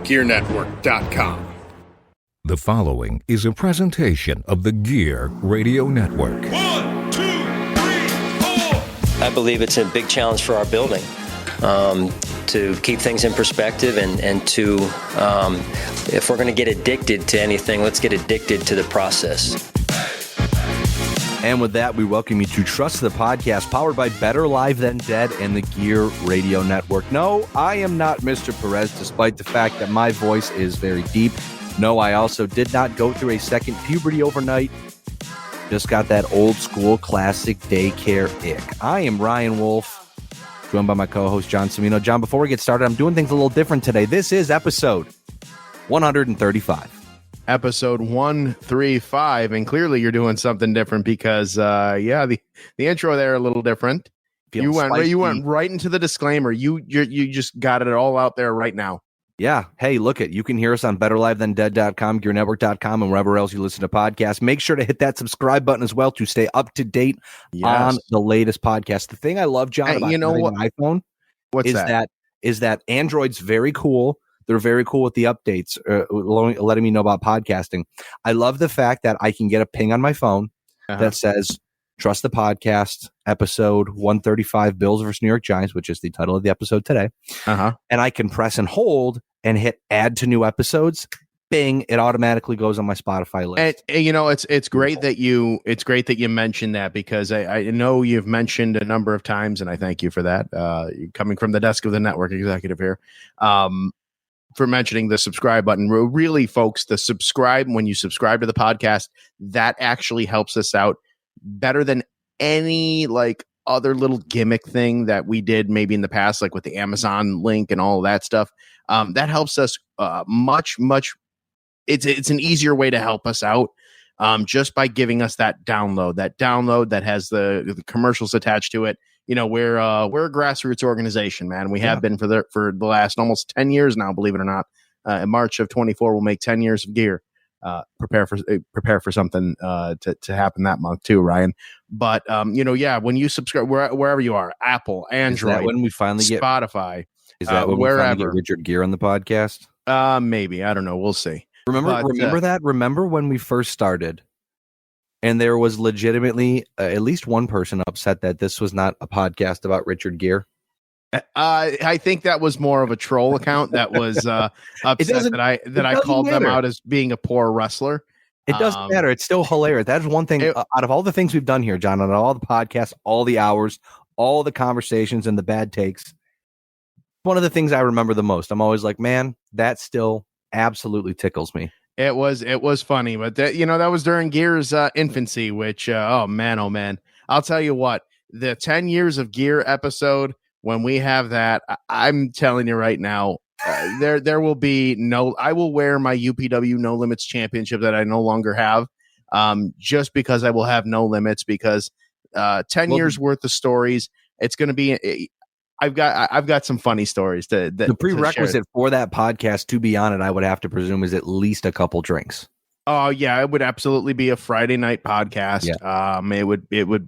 GearNetwork.com. The following is a presentation of the Gear Radio Network. 1, 2, 3, 4. I believe it's a big challenge for our building to keep things in perspective and to, if we're going to get addicted to anything, let's get addicted to the process. And with that, we welcome you to Trust the Podcast, powered by Better Live Than Dead and the Gear Radio Network. No, I am not Mr. Perez, despite the fact that my voice is very deep. No, I also did not go through a second puberty overnight. Just got that old school classic daycare ick. I am Ryan Wolfe, joined by my co-host John Cimino. John, before we get started, I'm doing things a little different today. This is episode 135. Episode 135, and clearly you're doing something different because the intro there a little different. You went right into the disclaimer. You just got it all out there right now. Yeah. Hey, look it. You can hear us on betterlivethandead.com, gearnetwork.com, and wherever else you listen to podcasts. Make sure to hit that subscribe button as well to stay up to date on the latest podcast. The thing I love, John, about having an iPhone is that Android's very cool. They're very cool with the updates, letting me know about podcasting. I love the fact that I can get a ping on my phone that says, Trust the Podcast, episode 135, Bills versus New York Giants, which is the title of the episode today. And I can press and hold and hit add to new episodes. Bing, it automatically goes on my Spotify list. And it's great that you mentioned that, because I know you've mentioned a number of times, and I thank you for that. Coming from the desk of the network executive here. For mentioning the subscribe button. Really, folks, when you subscribe to the podcast, that actually helps us out better than any other little gimmick thing that we did maybe in the past, like with the Amazon link and all of that stuff. That helps us much. It's an easier way to help us out just by giving us that download that has the commercials attached to it. We're a grassroots organization, man. We have been for the last almost 10 years now, believe it or not. In March of 24, we'll make 10 years of Gear. Prepare for something to happen that month too, Ryan. But when you subscribe wherever you are, Apple, Android, when we finally get Spotify, is that when wherever. we finally get Richard Gere on the podcast? Maybe, I don't know. We'll see. Remember when we first started? And there was legitimately at least one person upset that this was not a podcast about Richard Gere. I think that was more of a troll account that was upset that I called them out as being a poor wrestler. It doesn't matter. It's still hilarious. That's one thing out of all the things we've done here, John, on all the podcasts, all the hours, all the conversations and the bad takes. One of the things I remember the most. I'm always like, man, that still absolutely tickles me. It was funny, but that was during Gear's infancy, which oh man, I'll tell you what, the 10 years of Gear episode, when we have that, I'm telling you right now, there will be I will wear my UPW No Limits championship that I no longer have, just because I will have no limits, because 10 years worth of stories. It's going to be. I've got some funny stories. The prerequisite for that podcast to be on it, I would have to presume, is at least a couple drinks. Oh yeah, it would absolutely be a Friday night podcast. Yeah. There would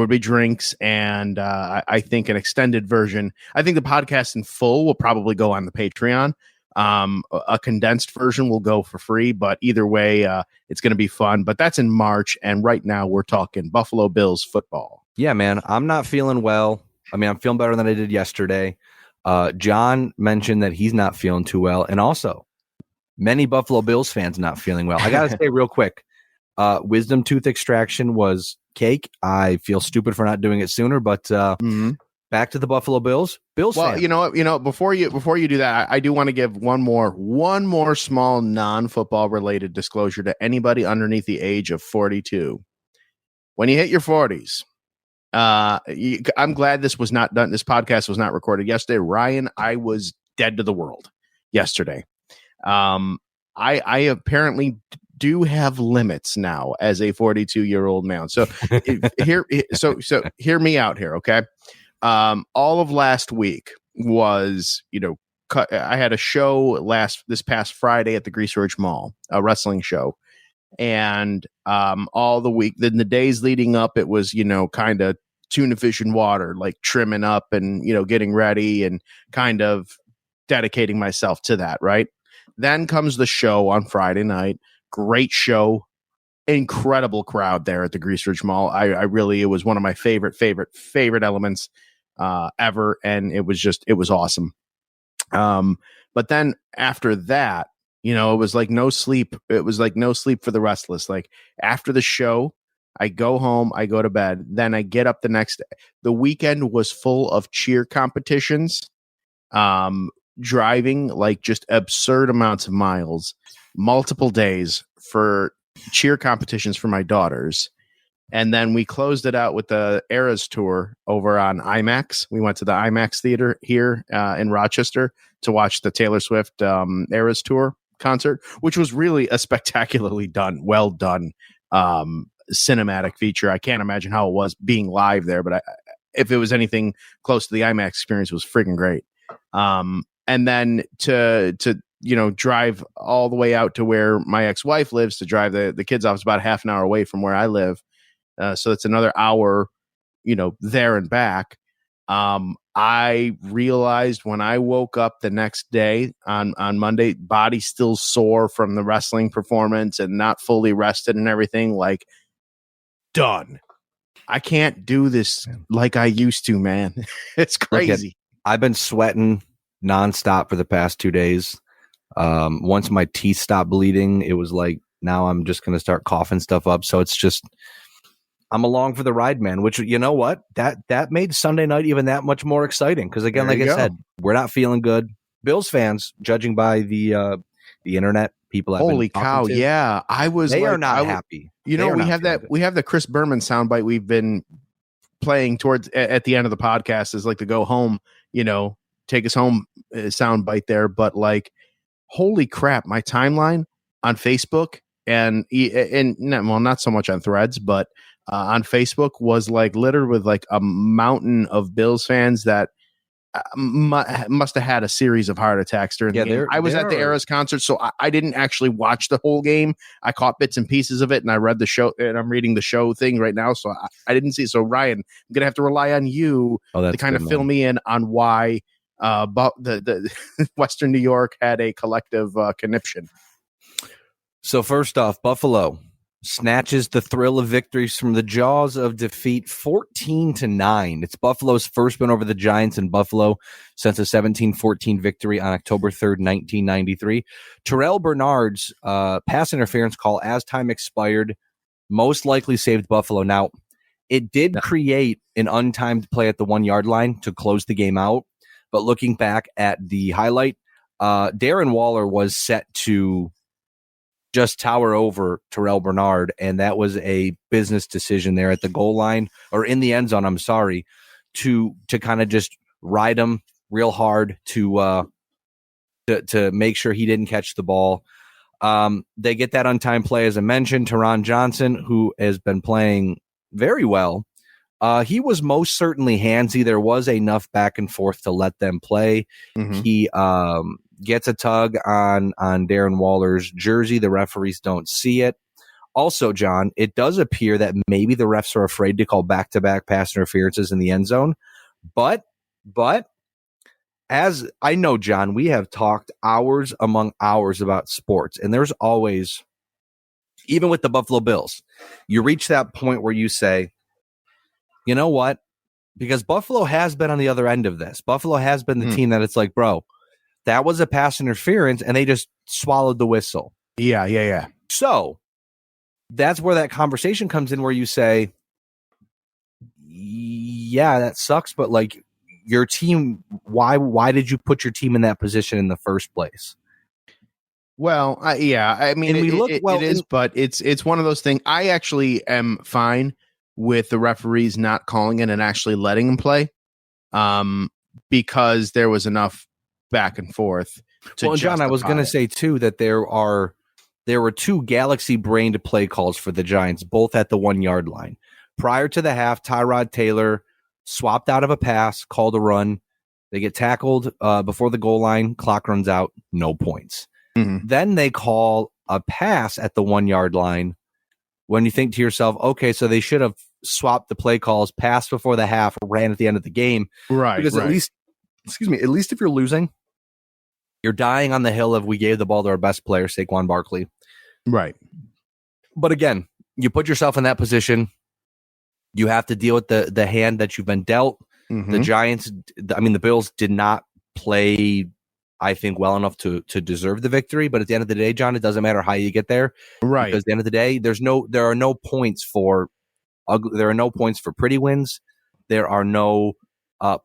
be drinks, and I think an extended version. I think the podcast in full will probably go on the Patreon. A condensed version will go for free, but either way, it's going to be fun. But that's in March, and right now we're talking Buffalo Bills football. Yeah, man, I'm not feeling well. I mean, I'm feeling better than I did yesterday. John mentioned that he's not feeling too well. And also, many Buffalo Bills fans not feeling well. I got to say real quick, wisdom tooth extraction was cake. I feel stupid for not doing it sooner, but back to the Buffalo Bills. Bills well, fans. Before you do that, I do want to give one more small non-football related disclosure to anybody underneath the age of 42. When you hit your 40s, I'm glad this was not done. This podcast was not recorded yesterday. Ryan, I was dead to the world yesterday. I apparently do have limits now as a 42-year-old man. So hear me out here. Okay. All of last week was, I had a show this past Friday at the Grease Ridge Mall, a wrestling show. And all the week, then the days leading up, it was, kind of tuna fish and water, like trimming up and, getting ready and kind of dedicating myself to that, right? Then comes the show on Friday night. Great show. Incredible crowd there at the Grease Ridge Mall. I really, it was one of my favorite elements ever. And it was awesome. But then after that, it was like no sleep. It was like no sleep for the restless. Like after the show, I go home, I go to bed, then I get up the next day. The weekend was full of cheer competitions, driving like just absurd amounts of miles, multiple days for cheer competitions for my daughters. And then we closed it out with the Eras tour over on IMAX. We went to the IMAX theater here in Rochester to watch the Taylor Swift Eras tour concert, which was really a spectacularly well done cinematic feature. I can't imagine how it was being live there, but if it was anything close to the IMAX experience, it was freaking great. And then to drive all the way out to where my ex-wife lives to drive the kids off. It's about half an hour away from where I live. So it's another hour, there and back. I realized when I woke up the next day on Monday, body still sore from the wrestling performance and not fully rested and everything, like done. I can't do this like I used to, man. It's crazy. I've been sweating nonstop for the past 2 days. Once my teeth stopped bleeding, it was like, now I'm just going to start coughing stuff up. So it's just, I'm along for the ride, man, which, you know what, that made Sunday night even that much more exciting. Cause again, like I said, we're not feeling good. Bills fans, judging by the internet, people. Holy cow. Yeah. They are not happy. We have the Chris Berman soundbite we've been playing towards at the end of the podcast is like the go home, take us home soundbite there. But like, holy crap, my timeline on Facebook and not so much on Threads, but on Facebook was like littered with like a mountain of Bills fans that must have had a series of heart attacks during the game. I was at the Eras concert, so I didn't actually watch the whole game. I caught bits and pieces of it, and I read the show, and I'm reading the show thing right now, so I didn't see it. So Ryan, I'm gonna have to rely on you to kind of fill me in on why the Western New York had a collective conniption. So first off, Buffalo snatches the thrill of victories from the jaws of defeat 14-9. It's Buffalo's first win over the Giants in Buffalo since a 17-14 victory on October 3rd, 1993. Terrell Bernard's pass interference call as time expired most likely saved Buffalo. Now, it did create an untimed play at the 1 yard line to close the game out. But looking back at the highlight, Darren Waller was set to just tower over Terrell Bernard, and that was a business decision there at the goal line, or in the end zone, I'm sorry, to kind of just ride him real hard to make sure he didn't catch the ball. They get that untimed play, as I mentioned. Teron Johnson, who has been playing very well, he was most certainly handsy. There was enough back and forth to let them play. Mm-hmm. He gets a tug on Darren Waller's jersey. The referees don't see it. Also, John, it does appear that maybe the refs are afraid to call back-to-back pass interferences in the end zone. But as I know, John, we have talked hours among hours about sports, and there's always, even with the Buffalo Bills, you reach that point where you say, you know what? Because Buffalo has been on the other end of this. Buffalo has been the team that it's like, bro, that was a pass interference, and they just swallowed the whistle. Yeah. So that's where that conversation comes in, where you say, yeah, that sucks, but like your team, why did you put your team in that position in the first place? Well, I mean, it is, but it's one of those things. I actually am fine with the referees not calling it and actually letting them play, because there was enough back and forth. Well, John, I was going to say too that there were two galaxy-brained play calls for the Giants, both at the 1 yard line. Prior to the half, Tyrod Taylor swapped out of a pass, called a run. They get tackled before the goal line. Clock runs out, no points. Mm-hmm. Then they call a pass at the 1 yard line. When you think to yourself, okay, so they should have swapped the play calls, passed before the half, ran at the end of the game, right? Because at least if you're losing, You're dying on the hill of we gave the ball to our best player, Saquon Barkley. Right. But again, you put yourself in that position. You have to deal with the hand that you've been dealt. Mm-hmm. The Giants, the Bills did not play, I think, well enough to deserve the victory. But at the end of the day, John, it doesn't matter how you get there. Right. Because at the end of the day, there are no points for pretty wins. There are no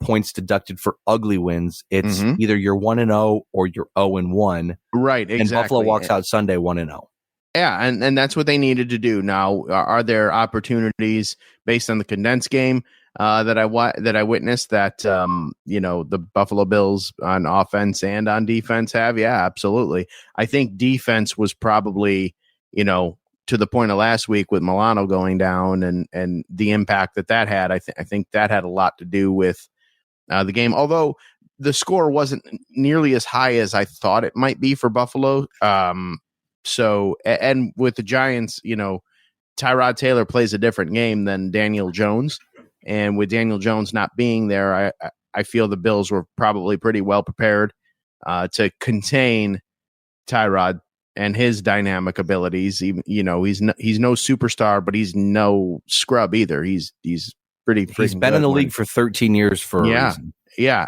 points deducted for ugly wins. It's either you're 1-0 or you're 0-1. Right, exactly. And Buffalo walks out Sunday 1-0. Yeah, and that's what they needed to do. Now, are there opportunities based on the condensed game that I witnessed that the Buffalo Bills on offense and on defense have? Yeah, absolutely. I think defense was probably to the point of last week with Milano going down and the impact that had. I think that had a lot to do with the game. Although the score wasn't nearly as high as I thought it might be for Buffalo. So, and with the Giants, Tyrod Taylor plays a different game than Daniel Jones. And with Daniel Jones not being there, I feel the Bills were probably pretty well prepared to contain Tyrod and his dynamic abilities. Even, he's no superstar, but he's no scrub either. He's pretty. He's been in the league for 13 years for a reason. Yeah,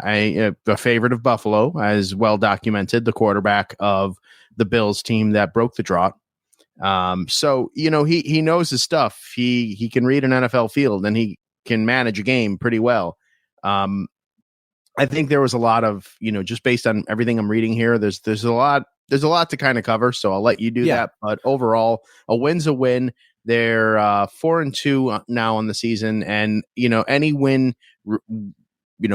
a favorite of Buffalo, as well documented, the quarterback of the Bills team that broke the drought. So he knows his stuff. He can read an NFL field and he can manage a game pretty well. I think there was a lot of just based on everything I'm reading here. There's a lot to kind of cover. So I'll let you do that. But overall, a win's a win. They're 4-2 now on the season, and any win.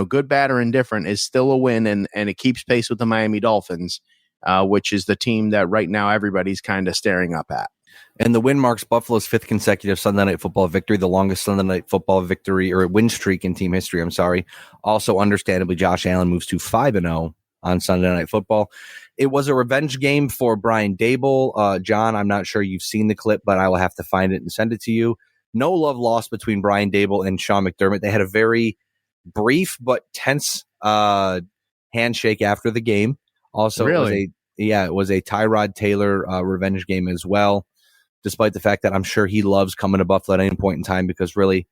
Good, bad, or indifferent is still a win, and it keeps pace with the Miami Dolphins, which is the team that right now everybody's kind of staring up at. And the win marks Buffalo's 5th consecutive Sunday Night Football victory, the longest Sunday Night Football victory or win streak in team history. I'm sorry. Also, understandably, Josh Allen moves to 5-0 on Sunday Night Football. It was a revenge game for Brian Daboll. John, I'm not sure you've seen the clip, but I will have to find it and send it to you. No love lost between Brian Daboll and Sean McDermott. They had a very brief but tense handshake after the game. Also, really? It was a Tyrod Taylor revenge game as well, despite the fact that I'm sure he loves coming to Buffalo at any point in time, because really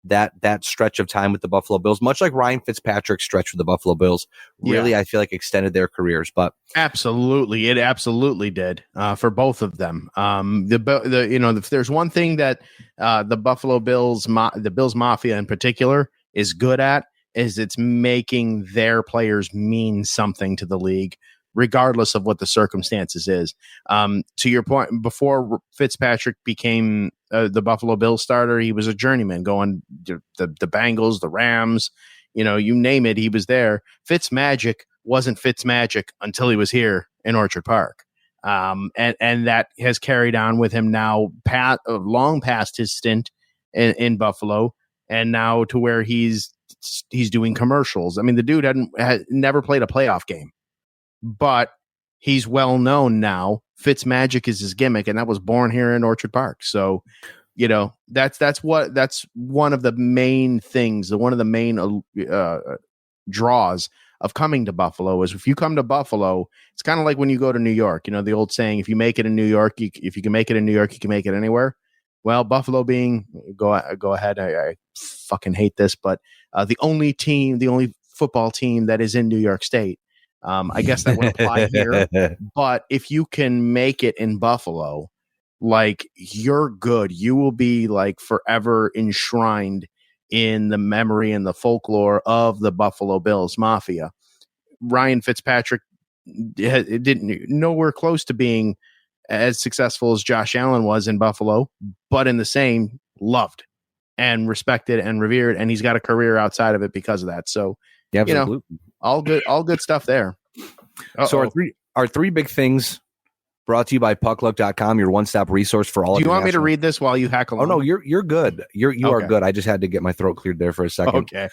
that stretch of time with the Buffalo Bills, much like Ryan Fitzpatrick's stretch with the Buffalo Bills, really I feel like extended their careers. But absolutely, it absolutely did for both of them. If there's one thing that the Buffalo Bills, the Bills Mafia in particular, is good at, is it's making their players mean something to the league, regardless of what the circumstances is. To your point, before Fitzpatrick became the Buffalo Bills starter, he was a journeyman going to the Bengals, the Rams, you name it, he was there. Fitzmagic wasn't Fitzmagic until he was here in Orchard Park. And that has carried on with him now, long past his stint in Buffalo, and now to where he's doing commercials. I mean, the dude had never played a playoff game, but he's well known now. Fitzmagic is his gimmick, and that was born here in Orchard Park. So, that's one of the main things, one of the main draws of coming to Buffalo is if you come to Buffalo, it's kind of like when you go to New York. The old saying, if you make it in New York, if you can make it in New York, you can make it anywhere. Well, Buffalo being, go ahead. I fucking hate this, but the only football team that is in New York State. I guess that would apply here. But if you can make it in Buffalo, like, you're good. You will be like forever enshrined in the memory and the folklore of the Buffalo Bills Mafia. Ryan Fitzpatrick didn't nowhere close to being as successful as Josh Allen was in Buffalo, but in the same, loved and respected and revered, and he's got a career outside of it because of that. So, all good stuff there. So our three big things brought to you by puckluck.com, your one-stop resource for all. Do you want me to read this while you hack along? Oh no, you're good. You are good. I just had to get my throat cleared there for a second. Okay.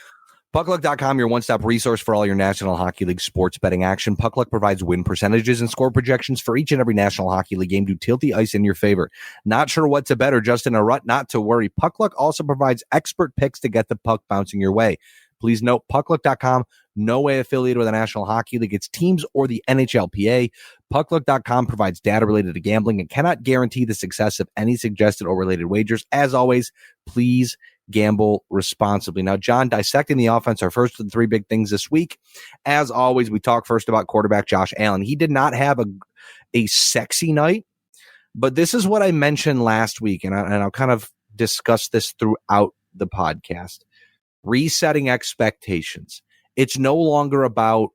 Puckluck.com, your one-stop resource for all your National Hockey League sports betting action. Puckluck provides win percentages and score projections for each and every National Hockey League game to tilt the ice in your favor. Not sure what to bet or just in a rut? Not to worry. Puckluck also provides expert picks to get the puck bouncing your way. Please note, puckluck.com, no way affiliated with the National Hockey League, its teams, or the NHLPA. Puckluck.com provides data related to gambling and cannot guarantee the success of any suggested or related wagers. As always, please gamble responsibly. Now, John, dissecting the offense, our first of the three big things this week. As always, we talk first about quarterback Josh Allen. He did not have a sexy night, but this is what I mentioned last week, and I'll kind of discuss this throughout the podcast. Resetting expectations. It's no longer about,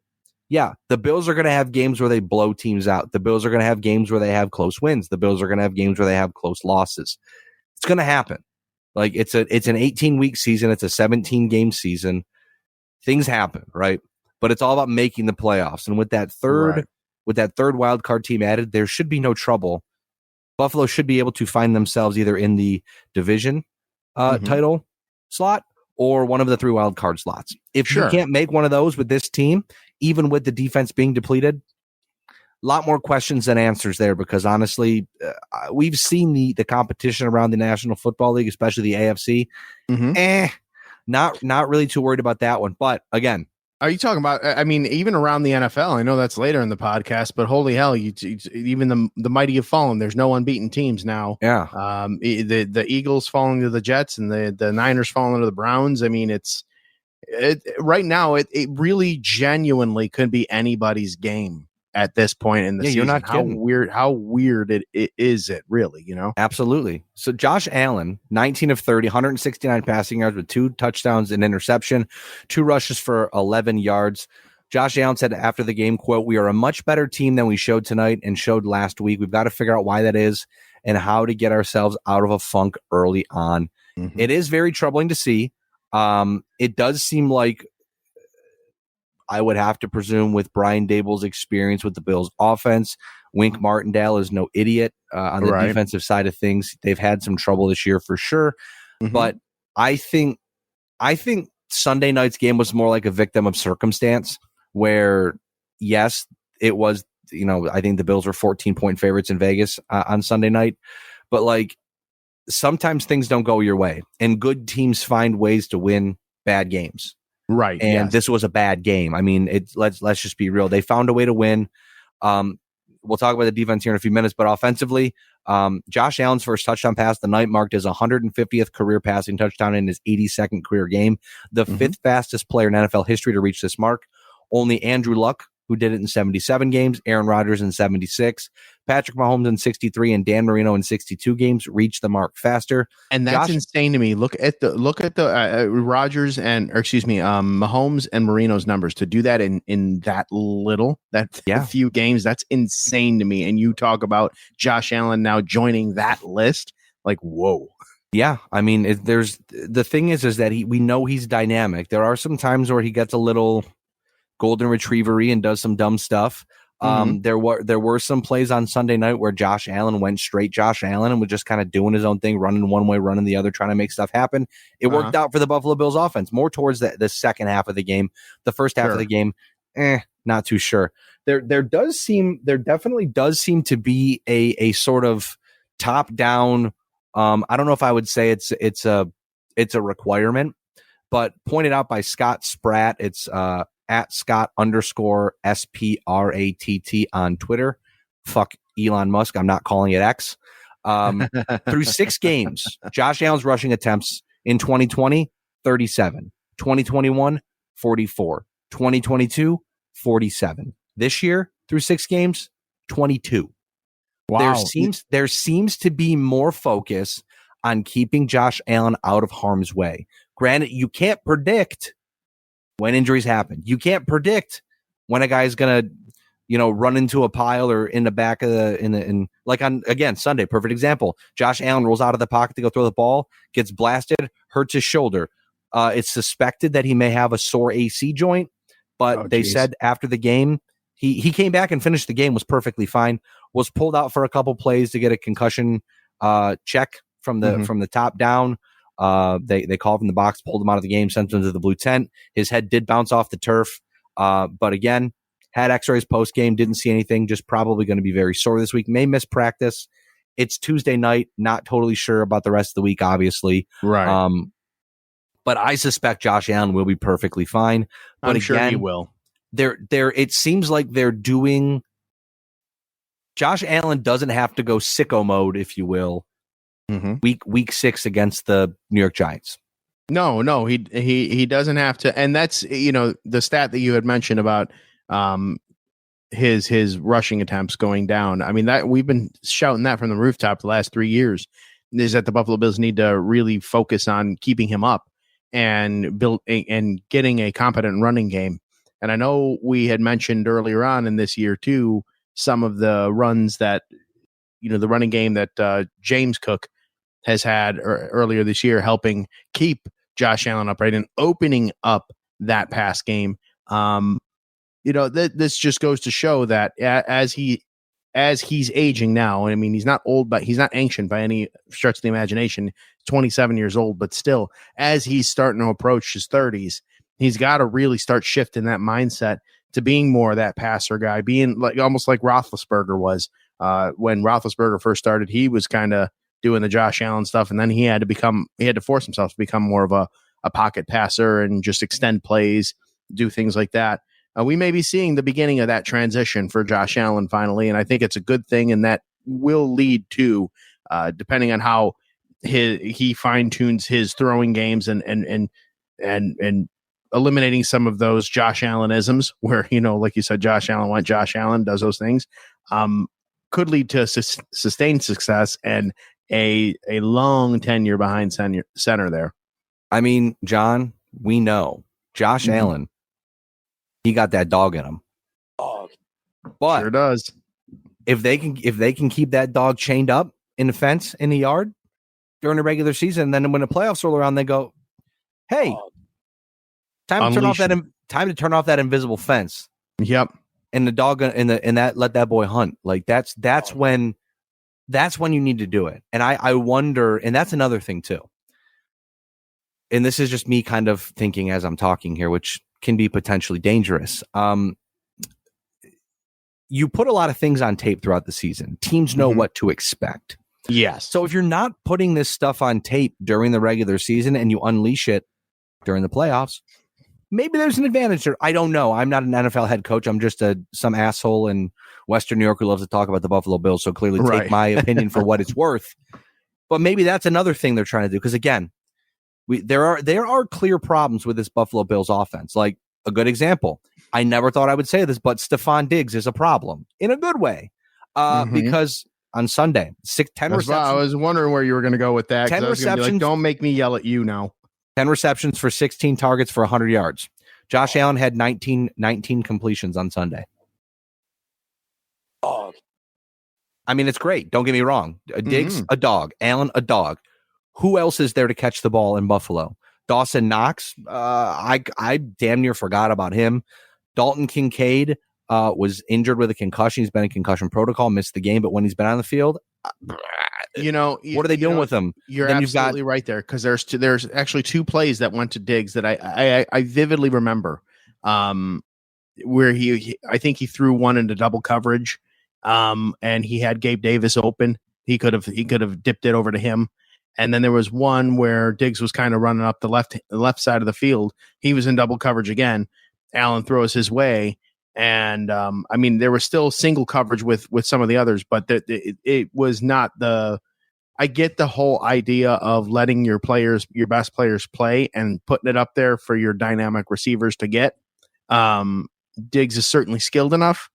the Bills are going to have games where they blow teams out. The Bills are going to have games where they have close wins. The Bills are going to have games where they have close losses. It's going to happen. Like it's an 18-week season. It's a 17-game season. Things happen, right? But it's all about making the playoffs. And with that third wild card team added, there should be no trouble. Buffalo should be able to find themselves either in the division title slot or one of the 3 wild card slots. If you can't make one of those with this team, even with the defense being depleted, a lot more questions than answers there, because honestly, we've seen the competition around the National Football League, especially the AFC. Not really too worried about that one. But again, are you talking about, I mean, even around the NFL, I know that's later in the podcast, but holy hell, even the mighty have fallen. There's no unbeaten teams now. Yeah. The Eagles falling to the Jets and the Niners falling to the Browns. I mean, right now, it really genuinely could be anybody's game at this point in the season. You're not kidding. How weird it is, really, you know? Absolutely. So Josh Allen, 19 of 30, 169 passing yards with 2 touchdowns and interception, 2 rushes for 11 yards. Josh Allen said after the game, quote, "We are a much better team than we showed tonight and showed last week. We've got to figure out why that is and how to get ourselves out of a funk early on." It is very troubling to see. It does seem like, I would have to presume, with Brian Dable's experience with the Bills offense, Wink Martindale is no idiot on the defensive side of things. They've had some trouble this year for sure. But I think Sunday night's game was more like a victim of circumstance where, yes, it was, I think the Bills were 14-point favorites in Vegas on Sunday night. But like, sometimes things don't go your way, and good teams find ways to win bad games. Right. And this was a bad game. I mean, let's just be real. They found a way to win. We'll talk about the defense here in a few minutes, but offensively, Josh Allen's first touchdown pass of the night marked his 150th career passing touchdown in his 82nd career game, the 5th fastest player in NFL history to reach this mark. Only Andrew Luck, who did it in 77 games, Aaron Rodgers in 76, Patrick Mahomes in 63, and Dan Marino in 62 games reached the mark faster. And that's insane to me. Look at the Rodgers Mahomes and Marino's numbers. To do that in that few games, that's insane to me. And you talk about Josh Allen now joining that list, like, whoa. Yeah, I mean, the thing is that we know he's dynamic. There are some times where he gets a little golden retriever-y and does some dumb stuff. There were some plays on Sunday night where Josh Allen went straight Josh Allen and was just kind of doing his own thing, running one way, running the other, trying to make stuff happen. It worked out for the Buffalo Bills offense more towards the second half of the game. The first half of the game, not too sure. There definitely does seem to be a sort of top down. I don't know if I would say it's a requirement, but pointed out by Scott Spratt. It's at Scott_SPRATT on Twitter. Fuck Elon Musk. I'm not calling it X. Through 6 games, Josh Allen's rushing attempts in 2020, 37, 2021, 44, 2022, 47. This year, through 6 games, 22. Wow. There seems to be more focus on keeping Josh Allen out of harm's way. Granted, you can't predict when injuries happen. You can't predict when a guy's gonna, run into a pile or in the back of like on, again, Sunday, perfect example. Josh Allen rolls out of the pocket to go throw the ball, gets blasted, hurts his shoulder. It's suspected that he may have a sore AC joint, but they said after the game, he came back and finished the game, was perfectly fine, was pulled out for a couple plays to get a concussion check from the top down. They called from the box, pulled him out of the game, sent him to the blue tent. His head did bounce off the turf. But again, had x-rays post game, didn't see anything, just probably going to be very sore this week. May miss practice. It's Tuesday night. Not totally sure about the rest of the week, obviously. Right. But I suspect Josh Allen will be perfectly fine. But I'm again, sure he will. It seems like they're doing. Josh Allen doesn't have to go sicko mode, if you will, week 6 against the New York Giants. No, he doesn't have to. And that's, the stat that you had mentioned about his rushing attempts going down. I mean, that we've been shouting that from the rooftop the last 3 years, is that the Buffalo Bills need to really focus on keeping him up and getting a competent running game. And I know we had mentioned earlier on in this year too, some of the runs that, the running game that James Cook has had earlier this year, helping keep Josh Allen upright and opening up that pass game. This just goes to show that as he's aging now, I mean, he's not old, but he's not ancient by any stretch of the imagination. 27 years old, but still, as he's starting to approach his 30s, he's got to really start shifting that mindset to being more that passer guy, being almost like Roethlisberger was. When Roethlisberger first started, he was kind of doing the Josh Allen stuff, and then he had to force himself to become more of a pocket passer and just extend plays, do things like that. We may be seeing the beginning of that transition for Josh Allen finally, and I think it's a good thing, and that will lead to, depending on how he fine tunes his throwing games and eliminating some of those Josh Allen-isms, where like you said, Josh Allen went Josh Allen, does those things, could lead to sustained success and a long tenure behind center there. I mean, John, we know Josh Allen. He got that dog in him. But sure does. If they can keep that dog chained up in the fence in the yard during the regular season, and then when the playoffs roll around, they go, "Hey, time to turn off that invisible fence." Yep. And the dog and that let that boy hunt. Like that's when you need to do it. And I wonder, and that's another thing too. And this is just me kind of thinking as I'm talking here, which can be potentially dangerous. You put a lot of things on tape throughout the season. Teams know what to expect. Yes. So if you're not putting this stuff on tape during the regular season and you unleash it during the playoffs, maybe there's an advantage there. I don't know. I'm not an NFL head coach. I'm just some asshole in Western New York who loves to talk about the Buffalo Bills. So clearly take my opinion for what it's worth. But maybe that's another thing they're trying to do. Because again, there are clear problems with this Buffalo Bills offense. Like a good example, I never thought I would say this, but Stephon Diggs is a problem in a good way. Because on Sunday, 10 receptions. I was wondering where you were going to go with that. 10 receptions. Don't make me yell at you now. 10 receptions for 16 targets for 100 yards. Josh Allen had 19 completions on Sunday. I mean, it's great. Don't get me wrong. Diggs, a dog. Allen, a dog. Who else is there to catch the ball in Buffalo? Dawson Knox. I damn near forgot about him. Dalton Kincaid was injured with a concussion. He's been in concussion protocol, missed the game, but when he's been on the field, what are they doing with him? You're absolutely right there, because there's actually 2 plays that went to Diggs that I vividly remember, where I think he threw one into double coverage, and he had Gabe Davis open. He could have dipped it over to him. And then there was one where Diggs was kind of running up the left side of the field. He was in double coverage again. Allen throws his way. And I mean, there was still single coverage with some of the others, but it was not I get the whole idea of letting your best players play and putting it up there for your dynamic receivers to get. Diggs is certainly skilled enough,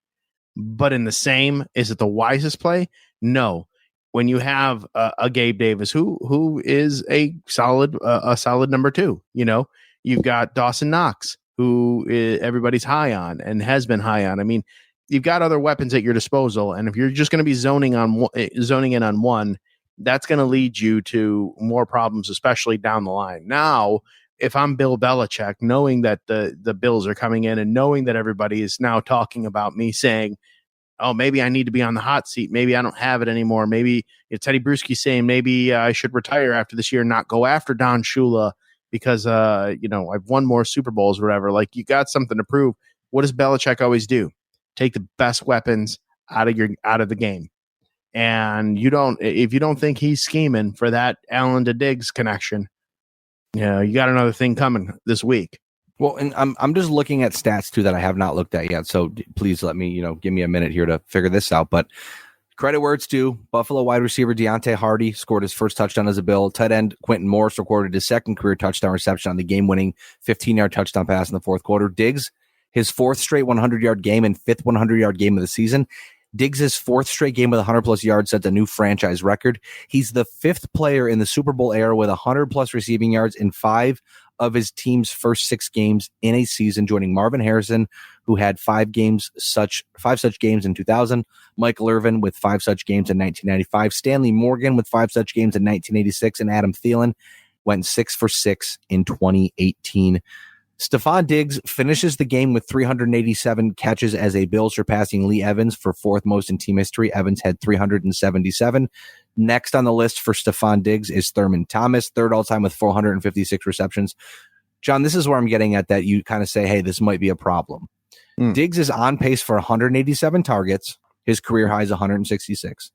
but is it the wisest play? No. When you have a Gabe Davis, who is a solid number 2, you've got Dawson Knox, who everybody's high on and has been high on. I mean, you've got other weapons at your disposal, and if you're just going to be zoning in on one, that's going to lead you to more problems, especially down the line. Now, if I'm Bill Belichick, knowing that the Bills are coming in and knowing that everybody is now talking about me saying, oh, maybe I need to be on the hot seat. Maybe I don't have it anymore. Maybe Teddy Bruschi saying maybe I should retire after this year and not go after Don Shula because, I've won more Super Bowls or whatever. Like, you got something to prove. What does Belichick always do? Take the best weapons out of the game. And if you don't think he's scheming for that Allen to Diggs connection, Yeah, you got another thing coming this week. Well, and I'm just looking at stats too that I have not looked at yet. So please let me, give me a minute here to figure this out. But credit where it's due. Buffalo wide receiver Deontay Hardy scored his first touchdown as a Bill. Tight end Quentin Morris recorded his second career touchdown reception on the game-winning 15-yard touchdown pass in the fourth quarter. Diggs, his fourth straight 100-yard game and fifth 100-yard game of the season. Diggs' fourth straight game with 100-plus yards sets a new franchise record. He's the fifth player in the Super Bowl era with 100-plus receiving yards in 5 of his team's first 6 games in a season, joining Marvin Harrison, who had 5 such games in 2000, Michael Irvin with 5 such games in 1995, Stanley Morgan with 5 such games in 1986, and Adam Thielen went 6 for 6 in 2018. Stephon Diggs finishes the game with 387 catches as a Bill, surpassing Lee Evans for 4th most in team history. Evans had 377. Next on the list for Stephon Diggs is Thurman Thomas, 3rd all-time with 456 receptions. John, this is where I'm getting at, that you kind of say, hey, this might be a problem. Diggs is on pace for 187 targets. His career high is 166.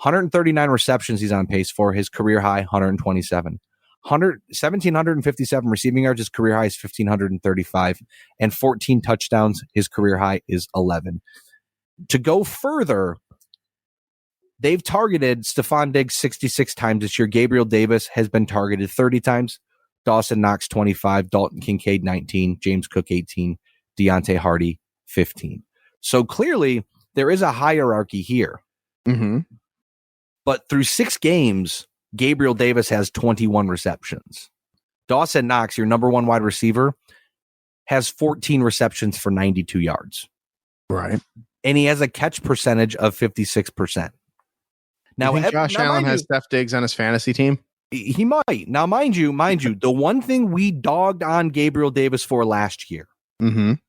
139 receptions he's on pace for. His career high, 127. 1,757 receiving yards. His career high is 1,535. And 14 touchdowns. His career high is 11. To go further, they've targeted Stephon Diggs 66 times this year. Gabriel Davis has been targeted 30 times. Dawson Knox 25. Dalton Kincaid 19. James Cook 18. Deontay Hardy 15. So clearly there is a hierarchy here. Mm-hmm. But through 6 games, Gabriel Davis has 21 receptions. Dawson Knox, your number 1 wide receiver, has 14 receptions for 92 yards. Right. And he has a catch percentage of 56%. Now, you think Josh Allen has Steph Diggs on his fantasy team? He might. Now, mind you, the one thing we dogged on Gabriel Davis for last year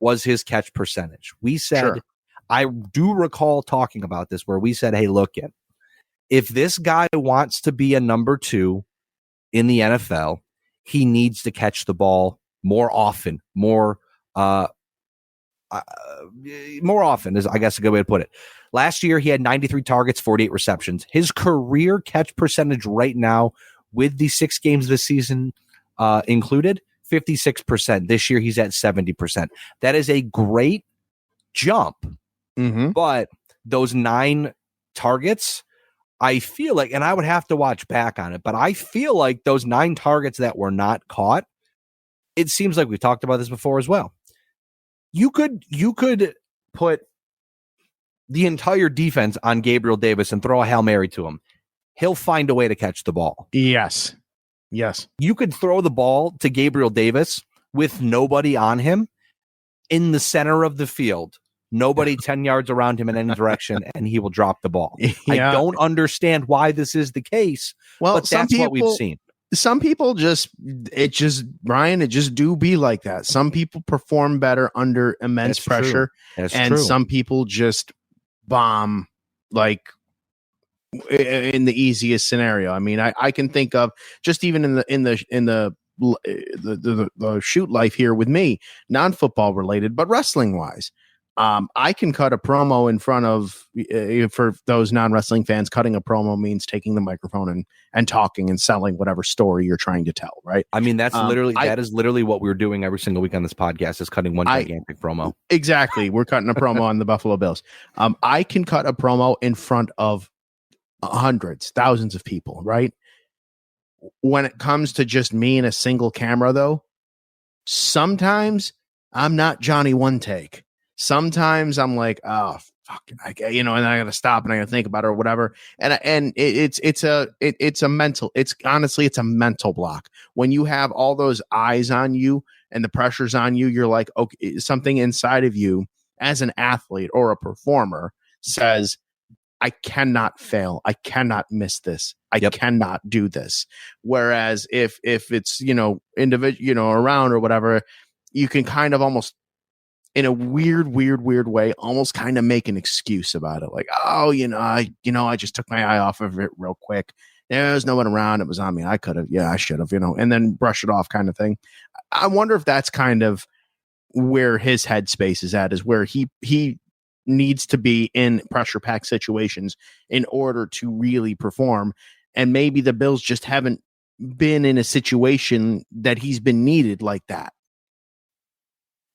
was his catch percentage. We said, I do recall talking about this, where we said, hey, look, if this guy wants to be a number 2 in the NFL, he needs to catch the ball more often. More often is, I guess, a good way to put it. Last year, he had 93 targets, 48 receptions. His career catch percentage right now, with the 6 games of the season included, 56%. This year, he's at 70%. That is a great jump. But those 9 targets, I feel like, and I would have to watch back on it, but I feel like those 9 targets that were not caught, it seems like we've talked about this before as well. You could put the entire defense on Gabriel Davis and throw a Hail Mary to him. He'll find a way to catch the ball. Yes. You could throw the ball to Gabriel Davis with nobody on him in the center of the field. Nobody 10 yards around him in any direction, and he will drop the ball. Yeah. I don't understand why this is the case, but that's what we've seen. Some people Brian, it just do be like that. Some people perform better under immense pressure, and some people just bomb like in the easiest scenario. I mean, I can think of just even in the shoot life here with me, non-football related, but wrestling wise. I can cut a promo in front of, for those non-wrestling fans, cutting a promo means taking the microphone and talking and selling whatever story you're trying to tell, right? I mean, that is literally what we're doing every single week on this podcast, is cutting one gigantic promo. Exactly. We're cutting a promo on the Buffalo Bills. I can cut a promo in front of hundreds, thousands of people, right? When it comes to just me and a single camera, though, sometimes I'm not Johnny One Take. Sometimes I'm like, oh, fuck, and I got to stop and I got to think about it or whatever. And it's a mental block. When you have all those eyes on you and the pressure's on you, you're like, okay, something inside of you as an athlete or a performer says, I cannot fail. I cannot miss this. I cannot do this. Whereas if it's, individual, around or whatever, you can kind of almost, in a weird way, almost kind of make an excuse about it. Like, oh, I just took my eye off of it real quick. There's no one around. It was on me. I could have. Yeah, I should have, and then brush it off kind of thing. I wonder if that's kind of where his headspace is at, is where he needs to be in pressure packed situations in order to really perform. And maybe the Bills just haven't been in a situation that he's been needed like that.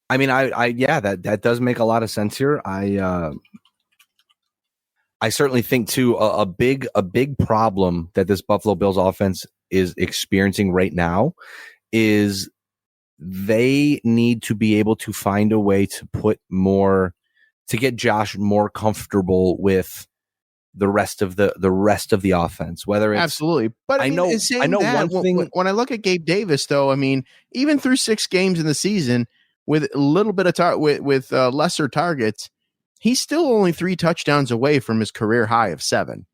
I mean, that does make a lot of sense here. I certainly think too a big problem that this Buffalo Bills offense is experiencing right now is they need to be able to find a way to get Josh more comfortable with the rest of the offense. Whether it's absolutely, but I know one thing. When I look at Gabe Davis, though, I mean, even through 6 games in the season with a little bit of with lesser targets, he's still only 3 touchdowns away from his career high of 7.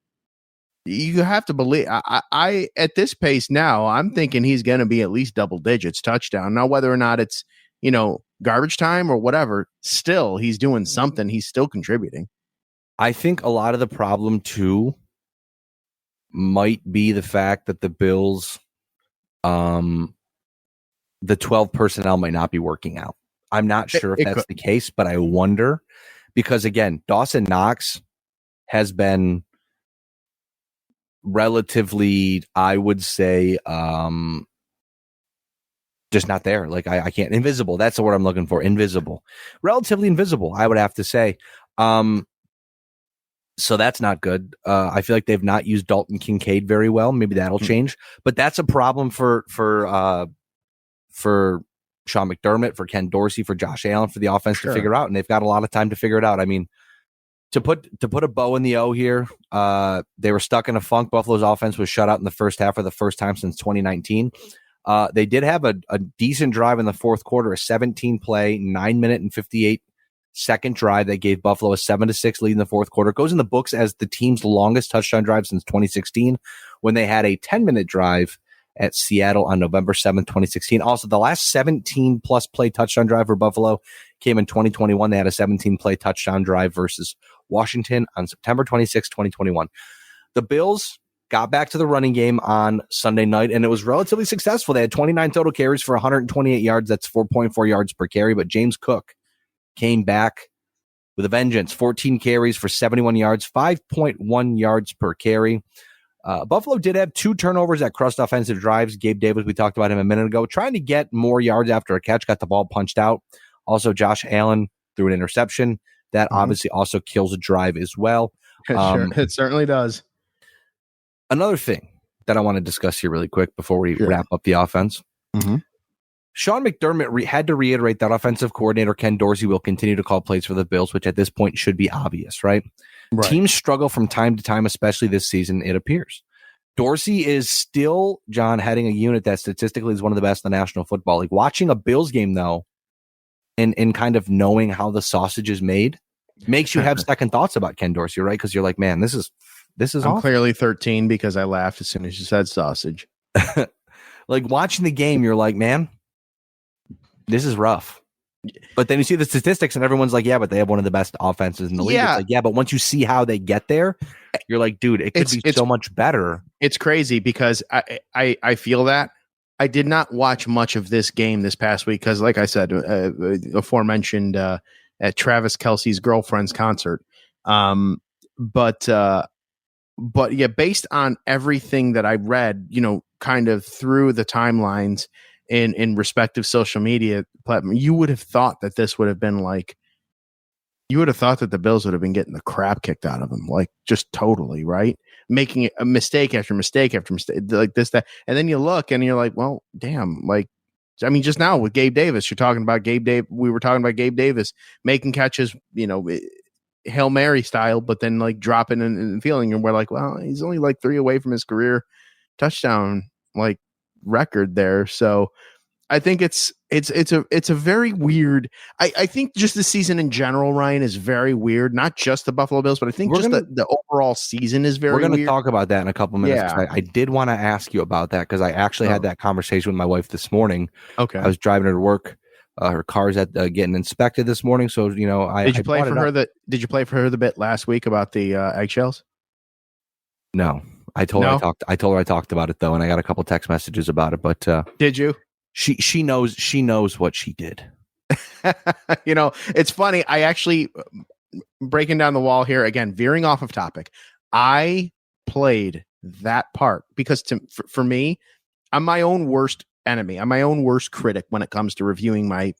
You have to believe I at this pace now, I'm thinking he's going to be at least double digits touchdown. Now, whether or not it's, garbage time or whatever, still he's doing something. He's still contributing. I think a lot of the problem too might be the fact that the Bills, the 12 personnel might not be working out. I'm not sure if that's the case, but I wonder because again, Dawson Knox has been relatively, I would say, just not there. Like I can't invisible. That's the word I'm looking for. Invisible, relatively invisible. I would have to say. So that's not good. I feel like they've not used Dalton Kincaid very well. Maybe that'll change, but that's a problem for Sean McDermott, for Ken Dorsey, for Josh Allen, for the offense to figure out, and they've got a lot of time to figure it out. I mean, to put a bow in the O here, they were stuck in a funk. Buffalo's offense was shut out in the first half for the first time since 2019. They did have a decent drive in the fourth quarter, a 17-play, 9-minute and 58-second drive that gave Buffalo a 7-6 lead in the fourth quarter. It goes in the books as the team's longest touchdown drive since 2016, when they had a 10-minute drive at Seattle on November 7th, 2016. Also, the last 17-plus play touchdown drive for Buffalo came in 2021. They had a 17-play touchdown drive versus Washington on September 26, 2021. The Bills got back to the running game on Sunday night, and it was relatively successful. They had 29 total carries for 128 yards. That's 4.4 yards per carry. But James Cook came back with a vengeance. 14 carries for 71 yards, 5.1 yards per carry. Buffalo did have 2 turnovers that crushed offensive drives. Gabe Davis, we talked about him a minute ago, trying to get more yards after a catch, got the ball punched out. Also, Josh Allen threw an interception. That obviously also kills a drive as well. Sure, it certainly does. Another thing that I want to discuss here really quick before we wrap up the offense. Sean McDermott had to reiterate that offensive coordinator Ken Dorsey will continue to call plays for the Bills, which at this point should be obvious, right? Teams struggle from time to time, especially this season, it appears. Dorsey is still, John, heading a unit that statistically is one of the best in the National Football League. Watching a Bills game, though, and kind of knowing how the sausage is made makes you have second thoughts about Ken Dorsey, right? Because you're like, man, this is I'm awful. Clearly 13 because I laughed as soon as you said sausage. Like watching the game, you're like, man, this is rough. But then you see the statistics and everyone's like, yeah, but they have one of the best offenses in the league. It's like, yeah, but once you see how they get there, you're like, dude, it could be so much better. It's crazy because I feel that. I did not watch much of this game this past week because, like I said, aforementioned at Travis Kelce's girlfriend's concert. But yeah, based on everything that I read, kind of through the timelines in respective social media platform, you would have thought that this would have been like, you would have thought that the Bills would have been getting the crap kicked out of them, like just totally, right? Making a mistake after mistake after mistake, like this, that. And then you look and you're like, well, damn, like, I mean, just now with Gabe Davis, you're talking about we were talking about Gabe Davis making catches, Hail Mary style, but then like dropping and feeling, and we're like, well, he's only like 3 away from his career touchdown like record there. So I think it's a very weird. I think just the season in general, Ryan, is very weird. Not just the Buffalo Bills, but I think the overall season is very. We're going to talk about that in a couple minutes. Yeah. I did want to ask you about that because I actually had that conversation with my wife this morning. Okay, I was driving her to work. Her car's getting inspected this morning, so Did you play for her the bit last week about the eggshells? No, I told her I talked about it though, and I got a couple text messages about it. But did you? She knows what she did. It's funny. I actually, breaking down the wall here again, veering off of topic. I played that part because for me, I'm my own worst enemy. I'm my own worst critic when it comes to reviewing my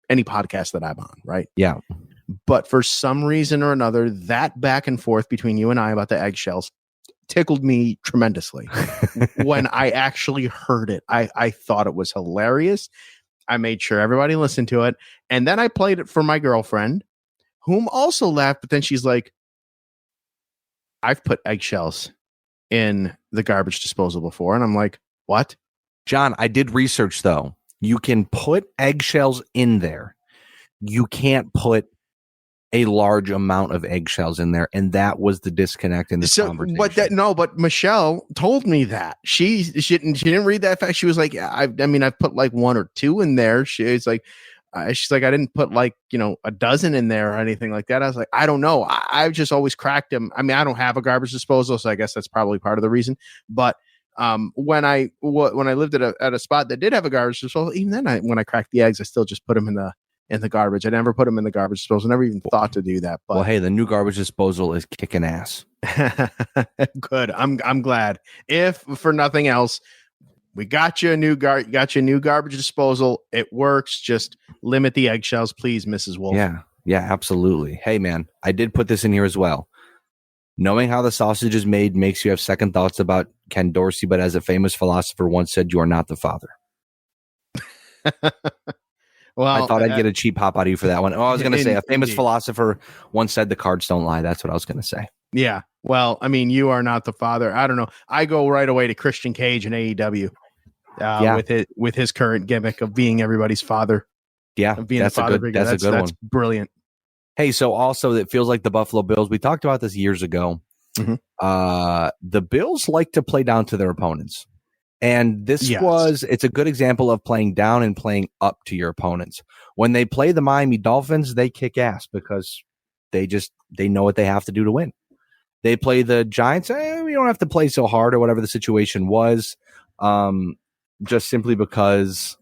any podcast that I'm on, right? Yeah. But for some reason or another, that back and forth between you and I about the eggshells tickled me tremendously. When I actually heard it, I thought it was hilarious. I made sure everybody listened to it. And then I played it for my girlfriend, whom also laughed. But then she's like, I've put eggshells in the garbage disposal before. And I'm like, what? John, I did research, though. You can put eggshells in there. You can't put a large amount of eggshells in there, and that was the disconnect in this conversation. But Michelle told me that she didn't read that fact. She was like, I put like 1 or 2 in there. She's like, I didn't put like, a dozen in there or anything like that. I was like, I don't know. I've just always cracked them. I mean, I don't have a garbage disposal, so I guess that's probably part of the reason. But when I lived at a spot that did have a garbage disposal, even then, when I cracked the eggs, I still just put them in the garbage. I never put them in the garbage disposal. Never even thought to do that. But well, hey, the new garbage disposal is kicking ass. Good. I'm glad. If for nothing else, we got you a new garbage disposal. It works. Just limit the eggshells, please, Mrs. Wolfe. Yeah, absolutely. Hey, man, I did put this in here as well. Knowing how the sausage is made makes you have second thoughts about Ken Dorsey, but as a famous philosopher once said, you are not the father. Well, I thought I'd get a cheap pop out of you for that one. Oh, I was going to say a famous philosopher once said the cards don't lie. That's what I was going to say. Yeah. Well, I mean, you are not the father. I don't know. I go right away to Christian Cage and AEW with his current gimmick of being everybody's father. Yeah, that's a good one. Brilliant. Hey, so also it feels like the Buffalo Bills. We talked about this years ago. Mm-hmm. The Bills like to play down to their opponents. And this it's a good example of playing down and playing up to your opponents. When they play the Miami Dolphins, they kick ass because they know what they have to do to win. They play the Giants. We don't have to play so hard or whatever the situation was. Just simply because,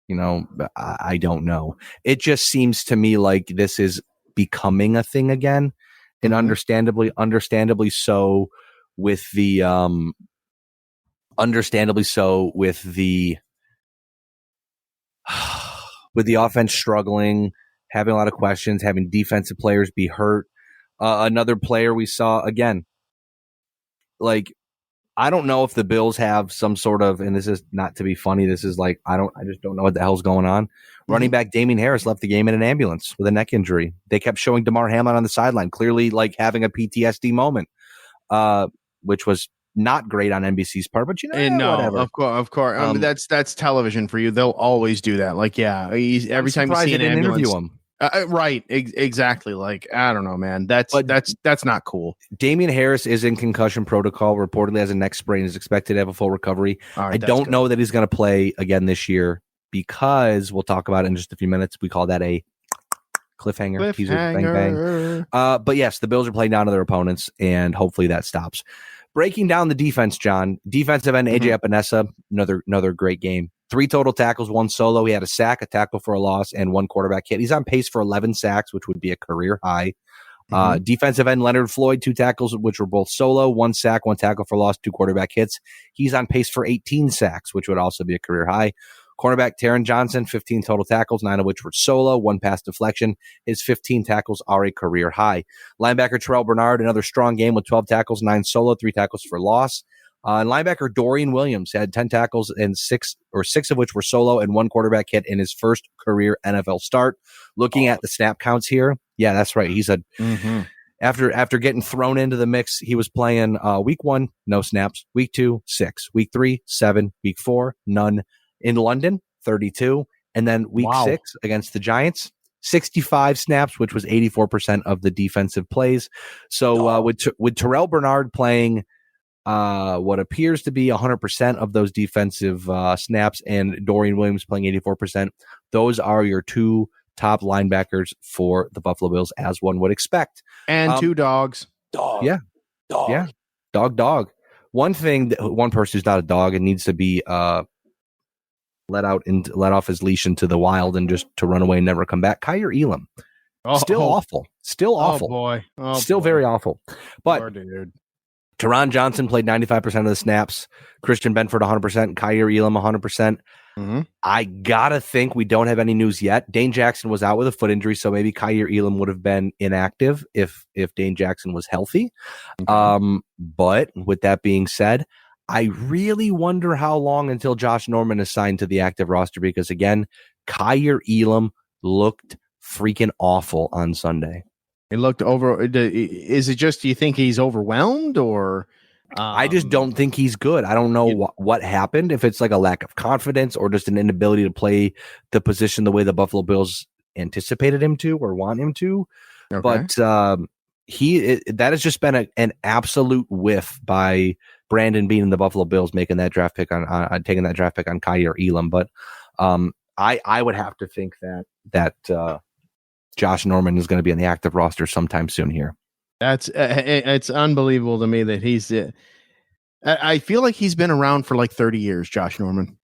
I don't know. It just seems to me like this is becoming a thing again. And understandably so with the, with the offense struggling, having a lot of questions, having defensive players be hurt. Another player we saw again, like, I don't know if the Bills have some sort of, and this is not to be funny. This is like, I just don't know what the hell's going on. Mm-hmm. Running back Damien Harris left the game in an ambulance with a neck injury. They kept showing DeMar Hamlin on the sideline, clearly like having a PTSD moment, which was not great on NBC's part, but whatever. Of course. That's television for you. They'll always do that. Like, every time you see an ambulance, interview him. Right. Exactly. Like, I don't know, man. That's not cool. Damien Harris is in concussion protocol, reportedly has a neck sprain, is expected to have a full recovery. Right, I don't know that he's going to play again this year because we'll talk about it in just a few minutes. We call that a cliffhanger. Teaser, bang, bang. But yes, the Bills are playing down to their opponents, and hopefully that stops. Breaking down the defense, John. Defensive end AJ Epinesa, another great game. 3 total tackles, 1 solo. He had a sack, a tackle for a loss, and 1 quarterback hit. He's on pace for 11 sacks, which would be a career high. Defensive end Leonard Floyd, 2 tackles, which were both solo, 1 sack, 1 tackle for loss, 2 quarterback hits. He's on pace for 18 sacks, which would also be a career high. Cornerback Taron Johnson, 15 total tackles, 9 of which were solo, 1 pass deflection. His 15 tackles are a career high. Linebacker Terrell Bernard, another strong game with 12 tackles, 9 solo, 3 tackles for loss. And linebacker Dorian Williams had 10 tackles and 6 of which were solo and 1 quarterback hit in his first career NFL start. Looking at the snap counts here, yeah, that's right. He's after getting thrown into the mix, he was playing week 1, no snaps. Week 2, 6. Week 3, 7. Week 4, none. In London, 32. And then week 6 against the Giants, 65 snaps, which was 84% of the defensive plays. So with Terrell Bernard playing what appears to be 100% of those defensive snaps and Dorian Williams playing 84%, those are your 2 top linebackers for the Buffalo Bills, as one would expect. And 2 dogs. Dog. Yeah. Dog. Yeah. Dog. One person who's not a dog and needs to be let off his leash into the wild and just to run away and never come back. Kyer Elam. Still awful. Still awful. Oh boy. Still very awful. But poor dude. Teron Johnson played 95% of the snaps. Christian Benford 100%. Kyer Elam 100%. I gotta think we don't have any news yet. Dane Jackson was out with a foot injury, so maybe Kyer Elam would have been inactive if Dane Jackson was healthy. But with that being said, I really wonder how long until Josh Norman is signed to the active roster, because again, Kyer Elam looked freaking awful on Sunday. It looked over. Is it just, do you think he's overwhelmed, or? I just don't think he's good. I don't know what happened, if it's like a lack of confidence or just an inability to play the position the way the Buffalo Bills anticipated him to or want him to. Okay. But that has just been an absolute whiff by Brandon Beane and the Buffalo Bills making that draft pick on taking that draft pick on Kyer Elam. But I would have to think that Josh Norman is going to be on the active roster sometime soon here. That's it's unbelievable to me that he's. I feel like he's been around for like 30 years, Josh Norman.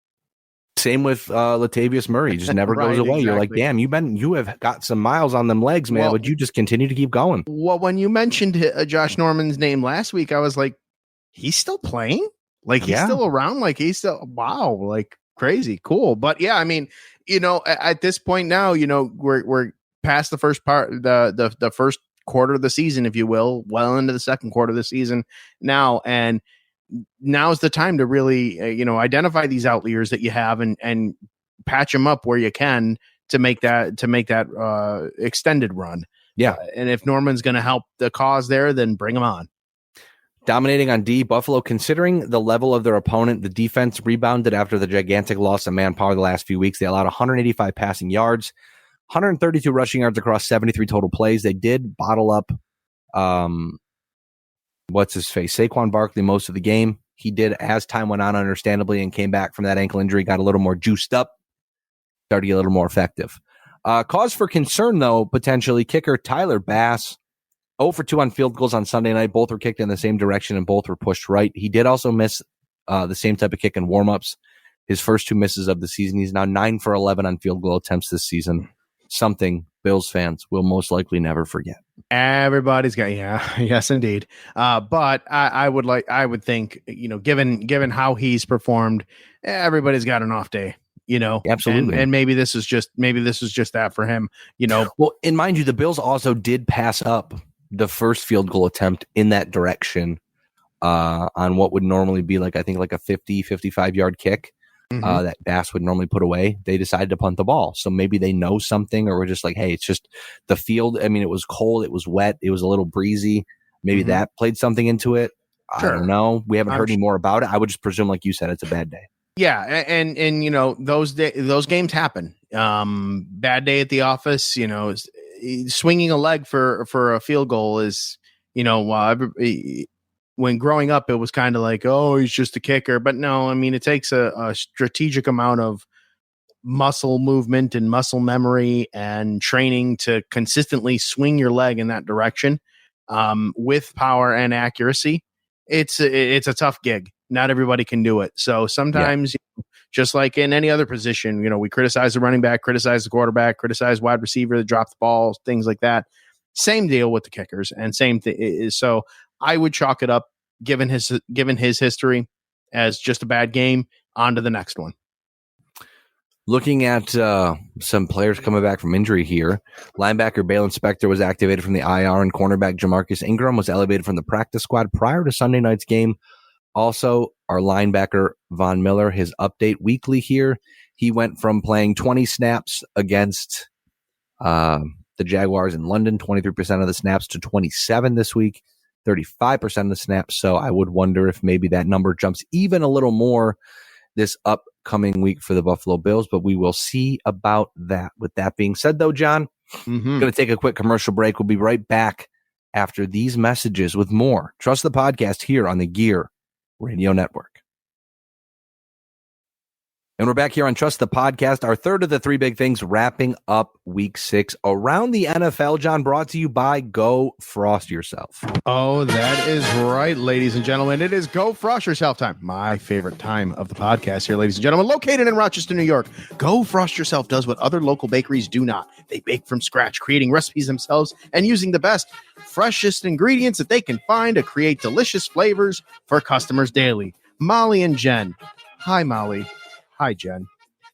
Same with Latavius Murray. He just never goes away. Exactly. You're like, damn, you have got some miles on them legs, man. Would you just continue to keep going? Well, when you mentioned Josh Norman's name last week, I was like, he's still playing? Like, he's still around? Like, he's still, wow, like crazy, cool. But yeah, I mean, at this point now, we're past the first part, the first quarter of the season, if you will, well into the second quarter of the season now, and now's the time to really identify these outliers that you have and patch them up where you can to make that extended run. And if Norman's going to help the cause there, then bring him on. Dominating on D, Buffalo, considering the level of their opponent, the defense rebounded after the gigantic loss of manpower the last few weeks. They allowed 185 passing yards, 132 rushing yards across 73 total plays. They did bottle up, Saquon Barkley most of the game. He did, as time went on, understandably, and came back from that ankle injury, got a little more juiced up, started to get a little more effective. Cause for concern, though, potentially, kicker Tyler Bass, 0 for 2 on field goals on Sunday night. Both were kicked in the same direction and both were pushed right. He did also miss the same type of kick in warmups. His first 2 misses of the season. He's now 9 for 11 on field goal attempts this season. Something Bills fans will most likely never forget. Everybody's got, yes, indeed. But I would think, given how he's performed, everybody's got an off day, Absolutely. And maybe this is just that for him, Well, and mind you, the Bills also did pass up the first field goal attempt in that direction on what would normally be like a 55 yard kick. That Bass would normally put away. They decided to punt the ball. So maybe they know something, or we're just like, hey, it's just the field. I mean, it was cold. It was wet. It was a little breezy. Maybe that played something into it. Sure. I don't know. We haven't heard any more about it. I would just presume, like you said, it's a bad day. Yeah. And those games happen. Bad day at the office, swinging a leg for a field goal is, when growing up, it was kind of like, oh, he's just a kicker. But no, I mean, it takes a strategic amount of muscle movement and muscle memory and training to consistently swing your leg in that direction with power and accuracy. It's a tough gig. Not everybody can do it. So sometimes, just like in any other position, we criticize the running back, criticize the quarterback, criticize wide receiver that dropped the ball, things like that. Same deal with the kickers, and same thing is so. I would chalk it up, given his history, as just a bad game. On to the next one. Looking at some players coming back from injury here, linebacker Balen Spector was activated from the IR, and cornerback Jamarcus Ingram was elevated from the practice squad prior to Sunday night's game. Also, our linebacker Von Miller, his update weekly here. He went from playing 20 snaps against the Jaguars in London, 23% of the snaps, to 27 this week. 35% of the snaps. So I would wonder if maybe that number jumps even a little more this upcoming week for the Buffalo Bills, but we will see about that. With that being said, though, John, going to take a quick commercial break. We'll be right back after these messages with more Trust the Podcast here on the Gear Radio Network. And we're back here on Trust the Podcast, our third of the 3 big things, wrapping up week 6 around the NFL, John, brought to you by Go Frost Yourself. Oh, that is right, ladies and gentlemen. It is Go Frost Yourself time. My favorite time of the podcast here, ladies and gentlemen. Located in Rochester, New York, Go Frost Yourself does what other local bakeries do not. They bake from scratch, creating recipes themselves and using the best freshest ingredients that they can find to create delicious flavors for customers daily. Molly and Jen. Hi, Molly. Hi, Jen.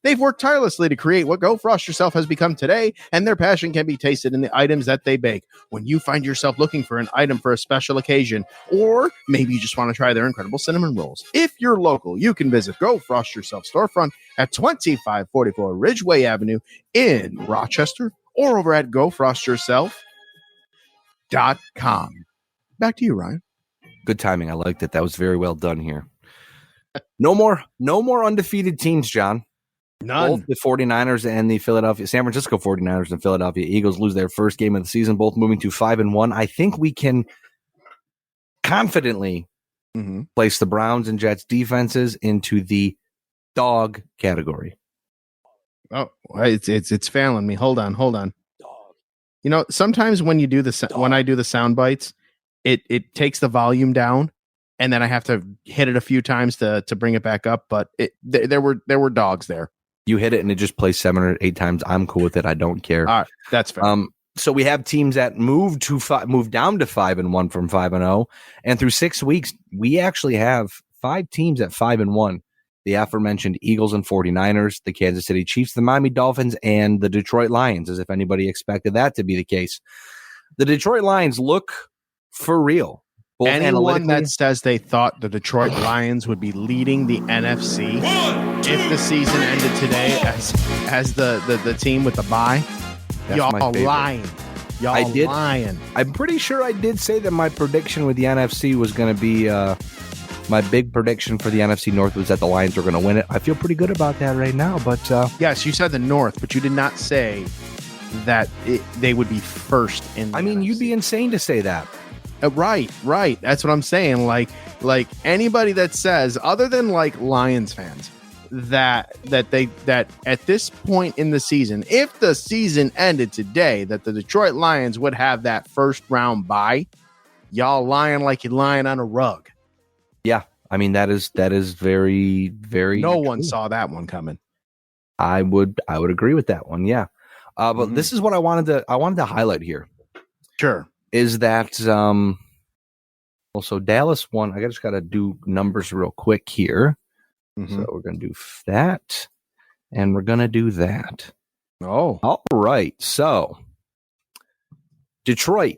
They've worked tirelessly to create what Go Frost Yourself has become today, and their passion can be tasted in the items that they bake. When you find yourself looking for an item for a special occasion, or maybe you just want to try their incredible cinnamon rolls, if you're local, you can visit Go Frost Yourself storefront at 2544 Ridgeway Avenue in Rochester, or over at gofrostyourself.com. Back to you, Ryan. Good timing. I liked it. That was very well done here. No more undefeated teams, John. None. Both the 49ers and the San Francisco 49ers and Philadelphia Eagles lose their first game of the season, both moving to 5-1. I think we can confidently place the Browns and Jets defenses into the dog category. Oh, it's failing me. Hold on. Dog. You know, sometimes when you do when I do the sound bites, it takes the volume down, and then I have to hit it a few times to bring it back up. But there were dogs there. You hit it and it just plays 7 or 8 times. I'm cool with it. I don't care. All right, that's fair. So we have teams that moved down to 5-1 from 5-0, and through 6 weeks, we actually have 5 teams at 5-1. The aforementioned Eagles and 49ers, the Kansas City Chiefs, the Miami Dolphins, and the Detroit Lions, as if anybody expected that to be the case. The Detroit Lions look for real. Anyone that says they thought the Detroit Lions would be leading the NFC if the season ended today as the team with the bye, y'all lying. Y'all lying. I'm pretty sure I did say that my prediction with the NFC was going to be my big prediction for the NFC North was that the Lions were going to win it. I feel pretty good about that right now. But yes, you said the North, but you did not say that they would be first in the NFC. You'd be insane to say that. Right. That's what I'm saying. Like anybody that says, other than like Lions fans, that at this point in the season, if the season ended today, that the Detroit Lions would have that first round bye, y'all lying like you're lying on a rug. Yeah, that is very, very. No one saw that one coming. I would agree with that one. Yeah, but this is what I wanted to highlight here. Sure. Is that so Dallas won. I just got to do numbers real quick here. So we're going to do that, and we're going to do that. Oh, all right. So Detroit,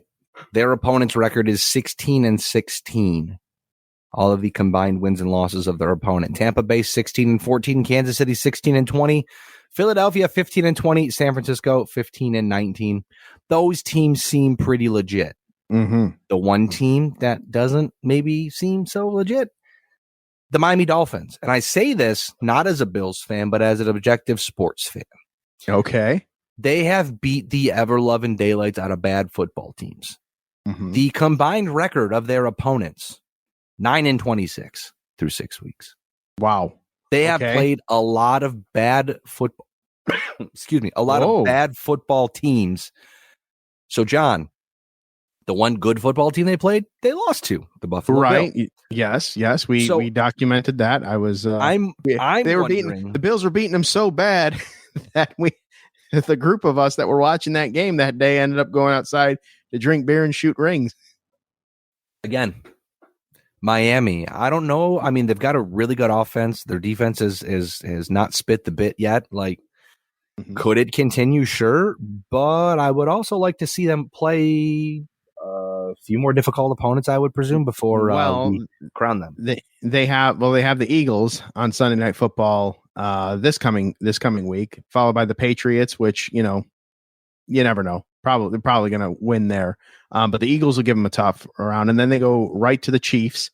their opponent's record is 16-16. All of the combined wins and losses of their opponent. Tampa Bay 16-14, Kansas City 16-20, Philadelphia 15-20, San Francisco 15-19. Those teams seem pretty legit. The one team that doesn't maybe seem so legit, the Miami Dolphins. And I say this not as a Bills fan, but as an objective sports fan. Okay. They have beat the ever-loving daylights out of bad football teams. The combined record of their opponents, 9-26 through 6 weeks. Wow. They have played a lot of bad football. Excuse me. A lot of bad football teams. So, John, the one good football team they played, they lost to the Buffalo Bills. Yes. We documented that. I was. They were beating the Bills were beating them so bad that the group of us that were watching that game that day ended up going outside to drink beer and shoot rings. Again, Miami. I don't know. They've got a really good offense. Their defense is not spit the bit yet. Could it continue? Sure, but I would also like to see them play a few more difficult opponents, I would presume, before we crown them. They have the Eagles on Sunday Night Football this coming week, followed by the Patriots, which you never know. They're probably going to win there, but the Eagles will give them a tough round, and then they go right to the Chiefs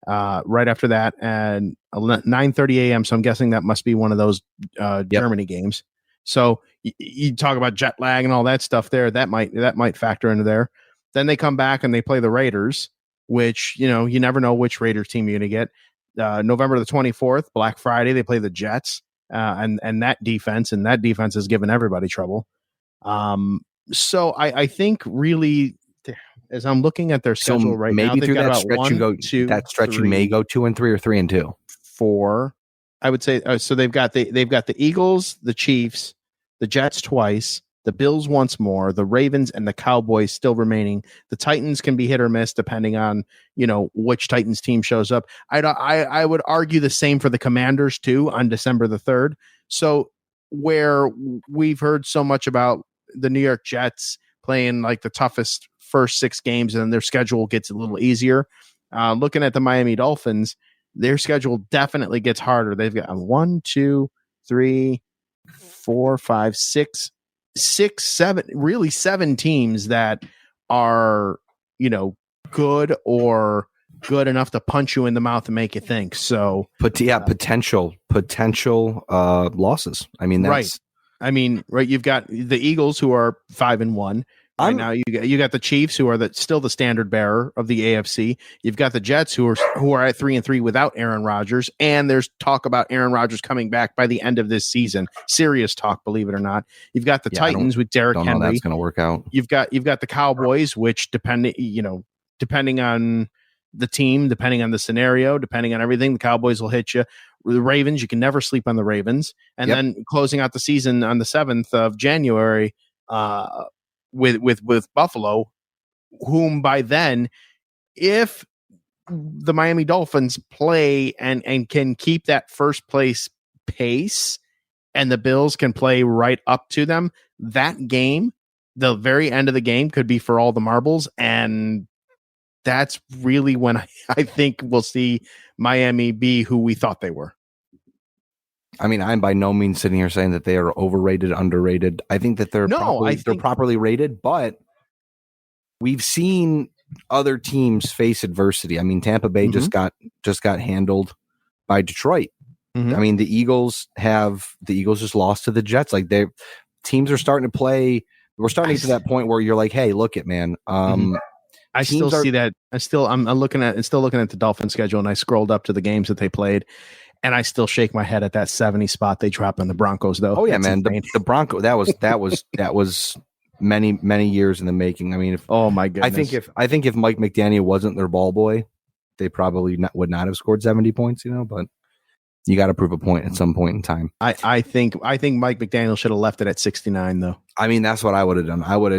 right after that, and 9:30 a.m. So I'm guessing that must be one of those Germany games. So you talk about jet lag and all that stuff there. That might factor into there. Then they come back and they play the Raiders, which, you never know which Raiders team you're going to get. November the 24th, Black Friday, they play the Jets and that defense has given everybody trouble. So I think really, as I'm looking at their schedule right now, maybe through that stretch you may go 2-3 or 3-2. 4, I would say. So they've got the Eagles, the Chiefs, the Jets twice, the Bills once more, the Ravens and the Cowboys still remaining. The Titans can be hit or miss depending on, which Titans team shows up. I would argue the same for the Commanders too on December the 3rd. So where we've heard so much about the New York Jets playing like the toughest first 6 games and then their schedule gets a little easier. Looking at the Miami Dolphins, their schedule definitely gets harder. They've got 1, 2, 3, 4, 5, 6, 7, really 7 teams that are, good or good enough to punch you in the mouth and make you think. So, potential losses. I mean, that's right. You've got the Eagles who are 5-1. Right now, you got the Chiefs who are still the standard bearer of the AFC. You've got the Jets who are at 3-3 without Aaron Rodgers, and there's talk about Aaron Rodgers coming back by the end of this season. Serious talk, believe it or not. You've got the Titans with Derrick Henry. Know that's going to work out. You've got the Cowboys, which depending on the team, depending on the scenario, depending on everything, the Cowboys will hit you. The Ravens, you can never sleep on the Ravens, and then closing out the season on the 7th of January. With Buffalo, whom by then, if the Miami Dolphins play and can keep that first place pace and the Bills can play right up to them, that game, the very end of the game could be for all the marbles. And that's really when I think we'll see Miami be who we thought they were. I mean, I'm by no means sitting here saying that they are overrated, underrated. I think that they're properly rated, but we've seen other teams face adversity. I mean, Tampa Bay just got handled by Detroit. I mean, the Eagles just lost to the Jets. Like teams are starting to play. We're starting to get to that point where you're like, hey, look it, man. I still see that. I'm looking at the Dolphins schedule, and I scrolled up to the games that they played. And I still shake my head at that 70 spot they dropped on the Broncos, though. Oh yeah, man, the Bronco that was many years in the making. I mean, oh my goodness, I think if Mike McDaniel wasn't their ball boy, they probably would not have scored 70 points. But you got to prove a point at some point in time. I think Mike McDaniel should have left it at 69, though. I mean, that's what I would have done. I would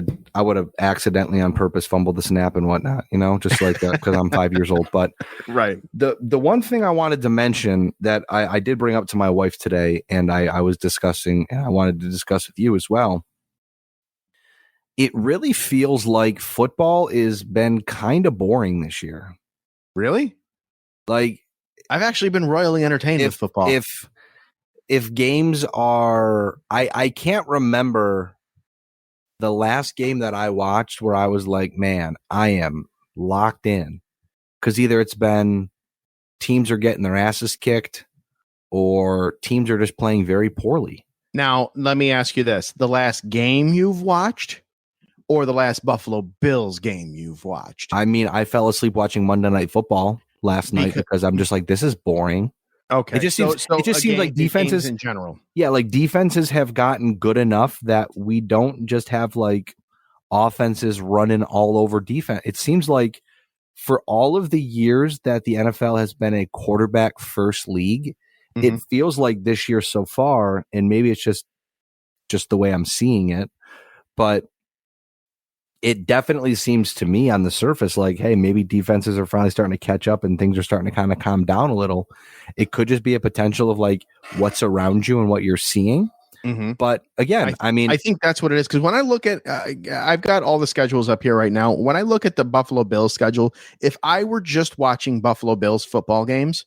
have accidentally on purpose fumbled the snap and whatnot, just like that because I'm 5 years old. But right. The one thing I wanted to mention that I did bring up to my wife today, and I was discussing, and I wanted to discuss with you as well. It really feels like football has been kind of boring this year. Really? Like, I've actually been royally entertained with football. If games are, I can't remember the last game that I watched where I was like, man, I am locked in, because either it's been teams are getting their asses kicked or teams are just playing very poorly. Now, let me ask you this: the last game you've watched, or the last Buffalo Bills game you've watched? I mean, I fell asleep watching Monday Night Football last night because I'm just like, this is boring. Okay. It just seems like defenses in general. Yeah, like defenses have gotten good enough that we don't just have like offenses running all over defense. It seems like for all of the years that the NFL has been a quarterback first league, it feels like this year so far, and maybe it's just the way I'm seeing it, but it definitely seems to me on the surface like, hey, maybe defenses are finally starting to catch up and things are starting to kind of calm down a little. It could just be a potential of like what's around you and what you're seeing. But again, I think that's what it is. Because when I look at, I've got all the schedules up here right now. When I look at the Buffalo Bills schedule, if I were just watching Buffalo Bills football games,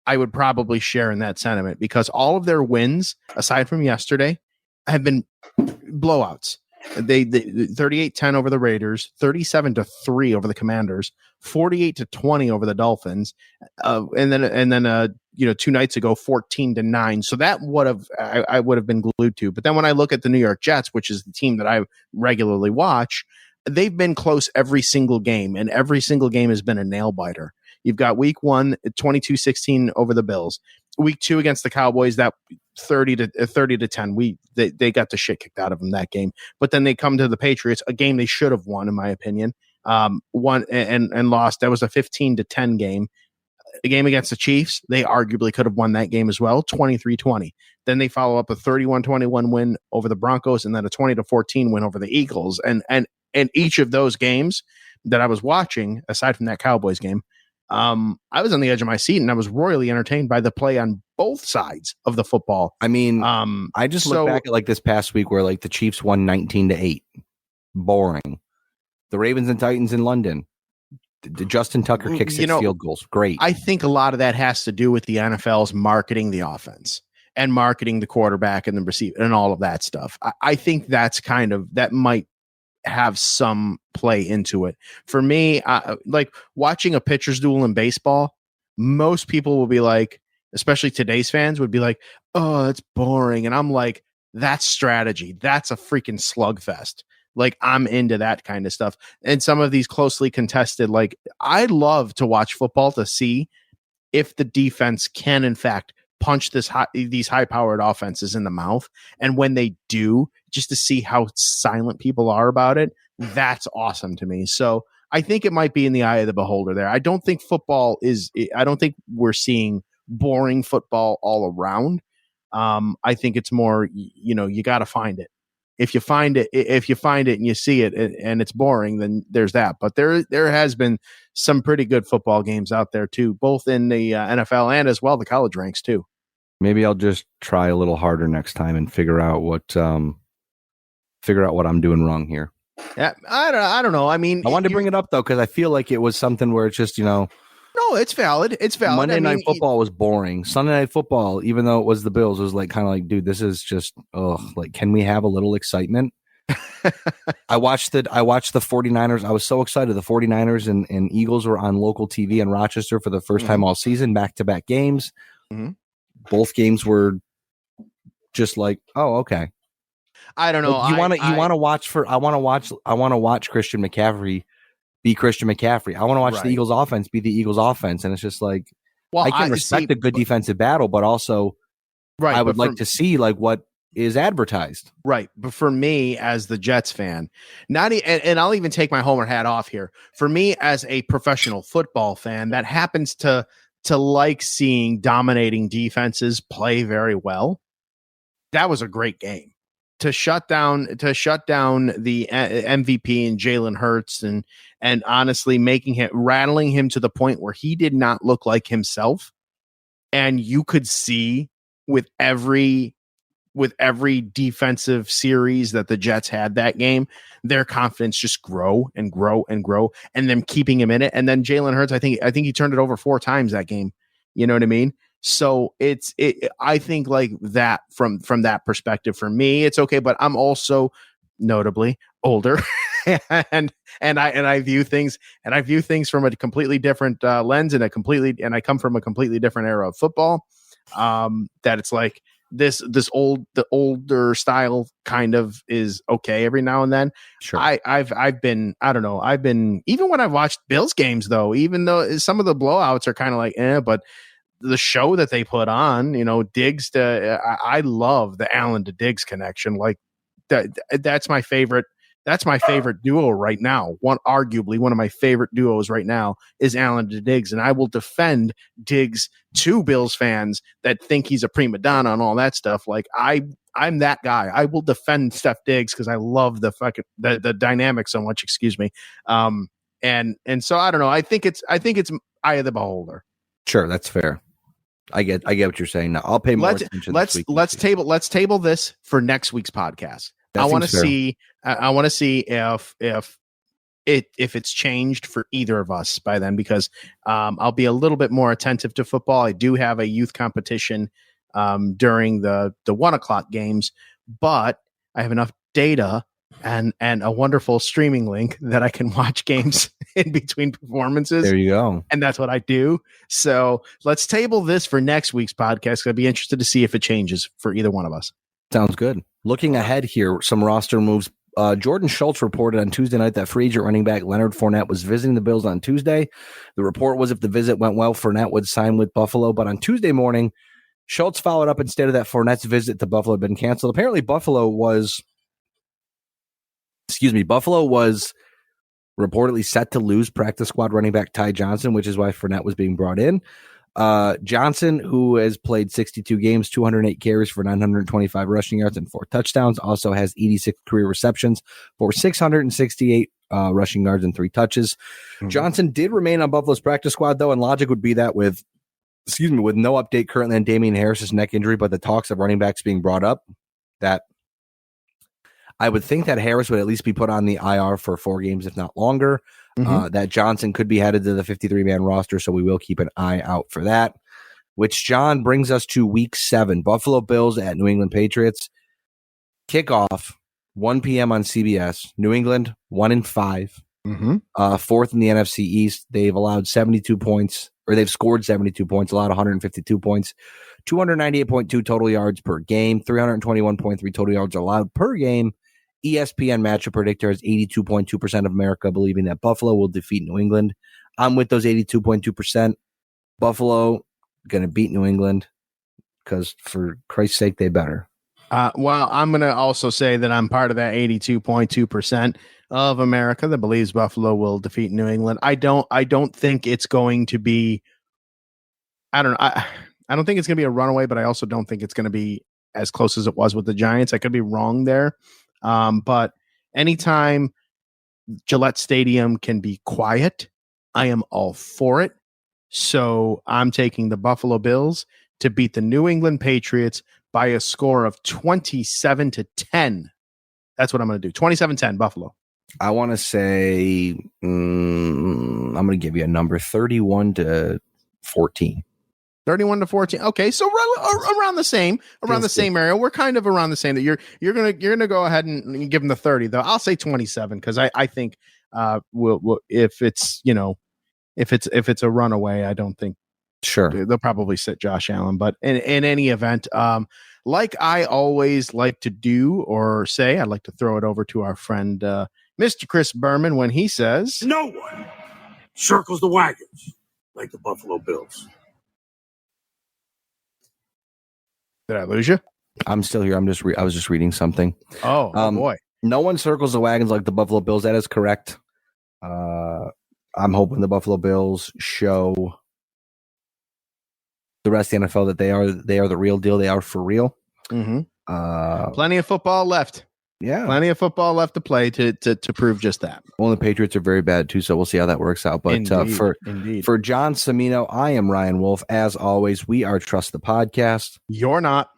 I would probably share in that sentiment, because all of their wins, aside from yesterday, have been blowouts. They 38-10 over the Raiders, 37-3 over the Commanders, 48-20 over the Dolphins, and then 2 nights ago 14-9. So that I would have been glued to. But then when I look at the New York Jets, which is the team that I regularly watch, they've been close every single game, and every single game has been a nail biter. You've got week 1, 22-16 over the Bills. Week 2 against the Cowboys, that 30-10. They got the shit kicked out of them that game. But then they come to the Patriots, a game they should have won, in my opinion. Won and lost. That was a 15-10 game. game against the Chiefs, they arguably could have won that game as well, 23-20. Then they follow up a 31-21 win over the Broncos, and then a 20-14 win over the Eagles. And each of those games that I was watching, aside from that Cowboys game, I was on the edge of my seat, and I was royally entertained by the play on both sides of the football. I mean, I just look back at like this past week where like the Chiefs won 19-8. Boring. The Ravens and Titans in London. Justin Tucker kicks 6 field goals. Great. I think a lot of that has to do with the NFL's marketing the offense and marketing the quarterback and the receiver and all of that stuff. I think that's that might have some play into it. For me, like watching a pitcher's duel in baseball, most people will be like, especially today's fans would be like, oh, it's boring. And I'm like, that's strategy. That's a freaking slugfest. Like, I'm into that kind of stuff. And some of these closely contested, like, I love to watch football to see if the defense can, in fact, punch these high-powered offenses in the mouth. And when they do, just to see how silent people are about it, that's awesome to me. So I think it might be in the eye of the beholder there. I don't think we're seeing boring football all around. I think it's more, you got to find it. If you find it and you see it and it's boring, then there's that. But there has been some pretty good football games out there too, both in the NFL and as well the college ranks too. Maybe I'll just try a little harder next time and figure out what I'm doing wrong here. Yeah, I don't know. I mean, I wanted to bring it up though because I feel like it was something where it's just No, it's valid. It's valid. Monday Night Football was boring. Sunday Night Football, even though it was the Bills, was like kind of like, dude, this is just like, can we have a little excitement? I watched the 49ers. I was so excited. The 49ers and Eagles were on local TV in Rochester for the first time all season, back-to-back games. Mm-hmm. Both games were just like, oh, okay. I don't know. Like, I want to watch Christian McCaffrey be Christian McCaffrey. I want to watch the Eagles offense be the Eagles offense. And it's just like, I can respect a good defensive battle, but also I would like to see like what is advertised. Right. But for me as the Jets fan, and I'll even take my Homer hat off here. For me as a professional football fan that happens to like seeing dominating defenses play very well, that was a great game. To shut down the MVP and Jalen Hurts and honestly rattling him to the point where he did not look like himself. And you could see with every defensive series that the Jets had that game, their confidence just grow and grow and grow, and them keeping him in it. And then Jalen Hurts, I think he turned it over 4 times that game. You know what I mean? So I think like that from that perspective, for me, it's okay. But I'm also notably older, and I view things from a completely different lens, and I come from a completely different era of football. That it's like the older style kind of is okay every now and then. Sure. I've been even when I've watched Bills games though, even though some of the blowouts are kind of like but the show that they put on, Diggs I love the Allen to Diggs connection. Like that's my favorite. That's my favorite duo right now. Arguably one of my favorite duos right now is Allen to Diggs, and I will defend Diggs to Bills fans that think he's a prima donna and all that stuff. Like I'm that guy. I will defend Steph Diggs because I love the dynamic so much. Excuse me. And so I don't know. I think it's eye of the beholder. Sure, that's fair. I get what you're saying. Now I'll pay more attention. Let's table this for next week's podcast. I want to see if it's changed for either of us by then, because I'll be a little bit more attentive to football. I do have a youth competition during the 1:00 games, but I have enough data and a wonderful streaming link that I can watch games in between performances. There you go. And that's what I do. So let's table this for next week's podcast. I'd be interested to see if it changes for either one of us. Sounds good. Looking ahead here, some roster moves. Jordan Schultz reported on Tuesday night that free agent running back Leonard Fournette was visiting the Bills on Tuesday. The report was if the visit went well, Fournette would sign with Buffalo. But on Tuesday morning, Schultz followed up and stated that Fournette's visit to Buffalo had been canceled. Apparently, Buffalo was reportedly set to lose practice squad running back Ty Johnson, which is why Fournette was being brought in. Johnson, who has played 62 games, 208 carries for 925 rushing yards and 4 touchdowns, also has 86 career receptions for 668 rushing yards and 3 touches. Mm-hmm. Johnson did remain on Buffalo's practice squad, though, and logic would be that with no update currently on Damian Harris's neck injury, but the talks of running backs being brought up, that I would think that Harris would at least be put on the IR for 4 games, if not longer. That Johnson could be headed to the 53-man roster, so we will keep an eye out for that. Which, John, brings us to Week 7. Buffalo Bills at New England Patriots. Kickoff, 1 p.m. on CBS. New England, 1-5. Fourth in the NFC East. They've allowed 72 points, or they've scored 72 points, allowed 152 points, 298.2 total yards per game, 321.3 total yards allowed per game. ESPN matchup predictor has 82.2% of America believing that Buffalo will defeat New England. I'm with those 82.2%. Buffalo going to beat New England because, for Christ's sake, they better. Well, I'm going to also say that I'm part of that 82.2% of America that believes Buffalo will defeat New England. I don't think it's going to be. I don't think it's going to be a runaway, but I also don't think it's going to be as close as it was with the Giants. I could be wrong there. But anytime Gillette Stadium can be quiet, I am all for it. So I'm taking the Buffalo Bills to beat the New England Patriots by a score of 27-10. That's what I'm going to do. 27-10, Buffalo. I want to say, I'm going to give you a number, 31-14. 31-14. Okay, so around the same area. We're kind of around the same. That you're gonna go ahead and give them the 30 though. I'll say 27 because I think we'll if it's a runaway, I don't think they'll probably sit Josh Allen. But in any event, like I always like to do or say, I'd like to throw it over to our friend Mr. Chris Berman when he says, No one circles the wagons like the Buffalo Bills. Did I lose you? I'm still here. I was just reading something. Oh boy. No one circles the wagons like the Buffalo Bills. That is correct. I'm hoping the Buffalo Bills show the rest of the NFL that they are the real deal. They are for real. Plenty of football left. Yeah. Plenty of football left to play to prove just that. Well, the Patriots are very bad too, so we'll see how that works out. But for John Cimino, I am Ryan Wolfe. As always, we are Trust the Podcast. You're not.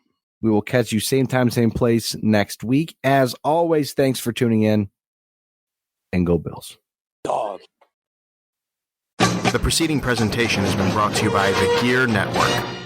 We will catch you same time, same place next week. As always, thanks for tuning in, and go Bills. Dog. The preceding presentation has been brought to you by the Gear Network.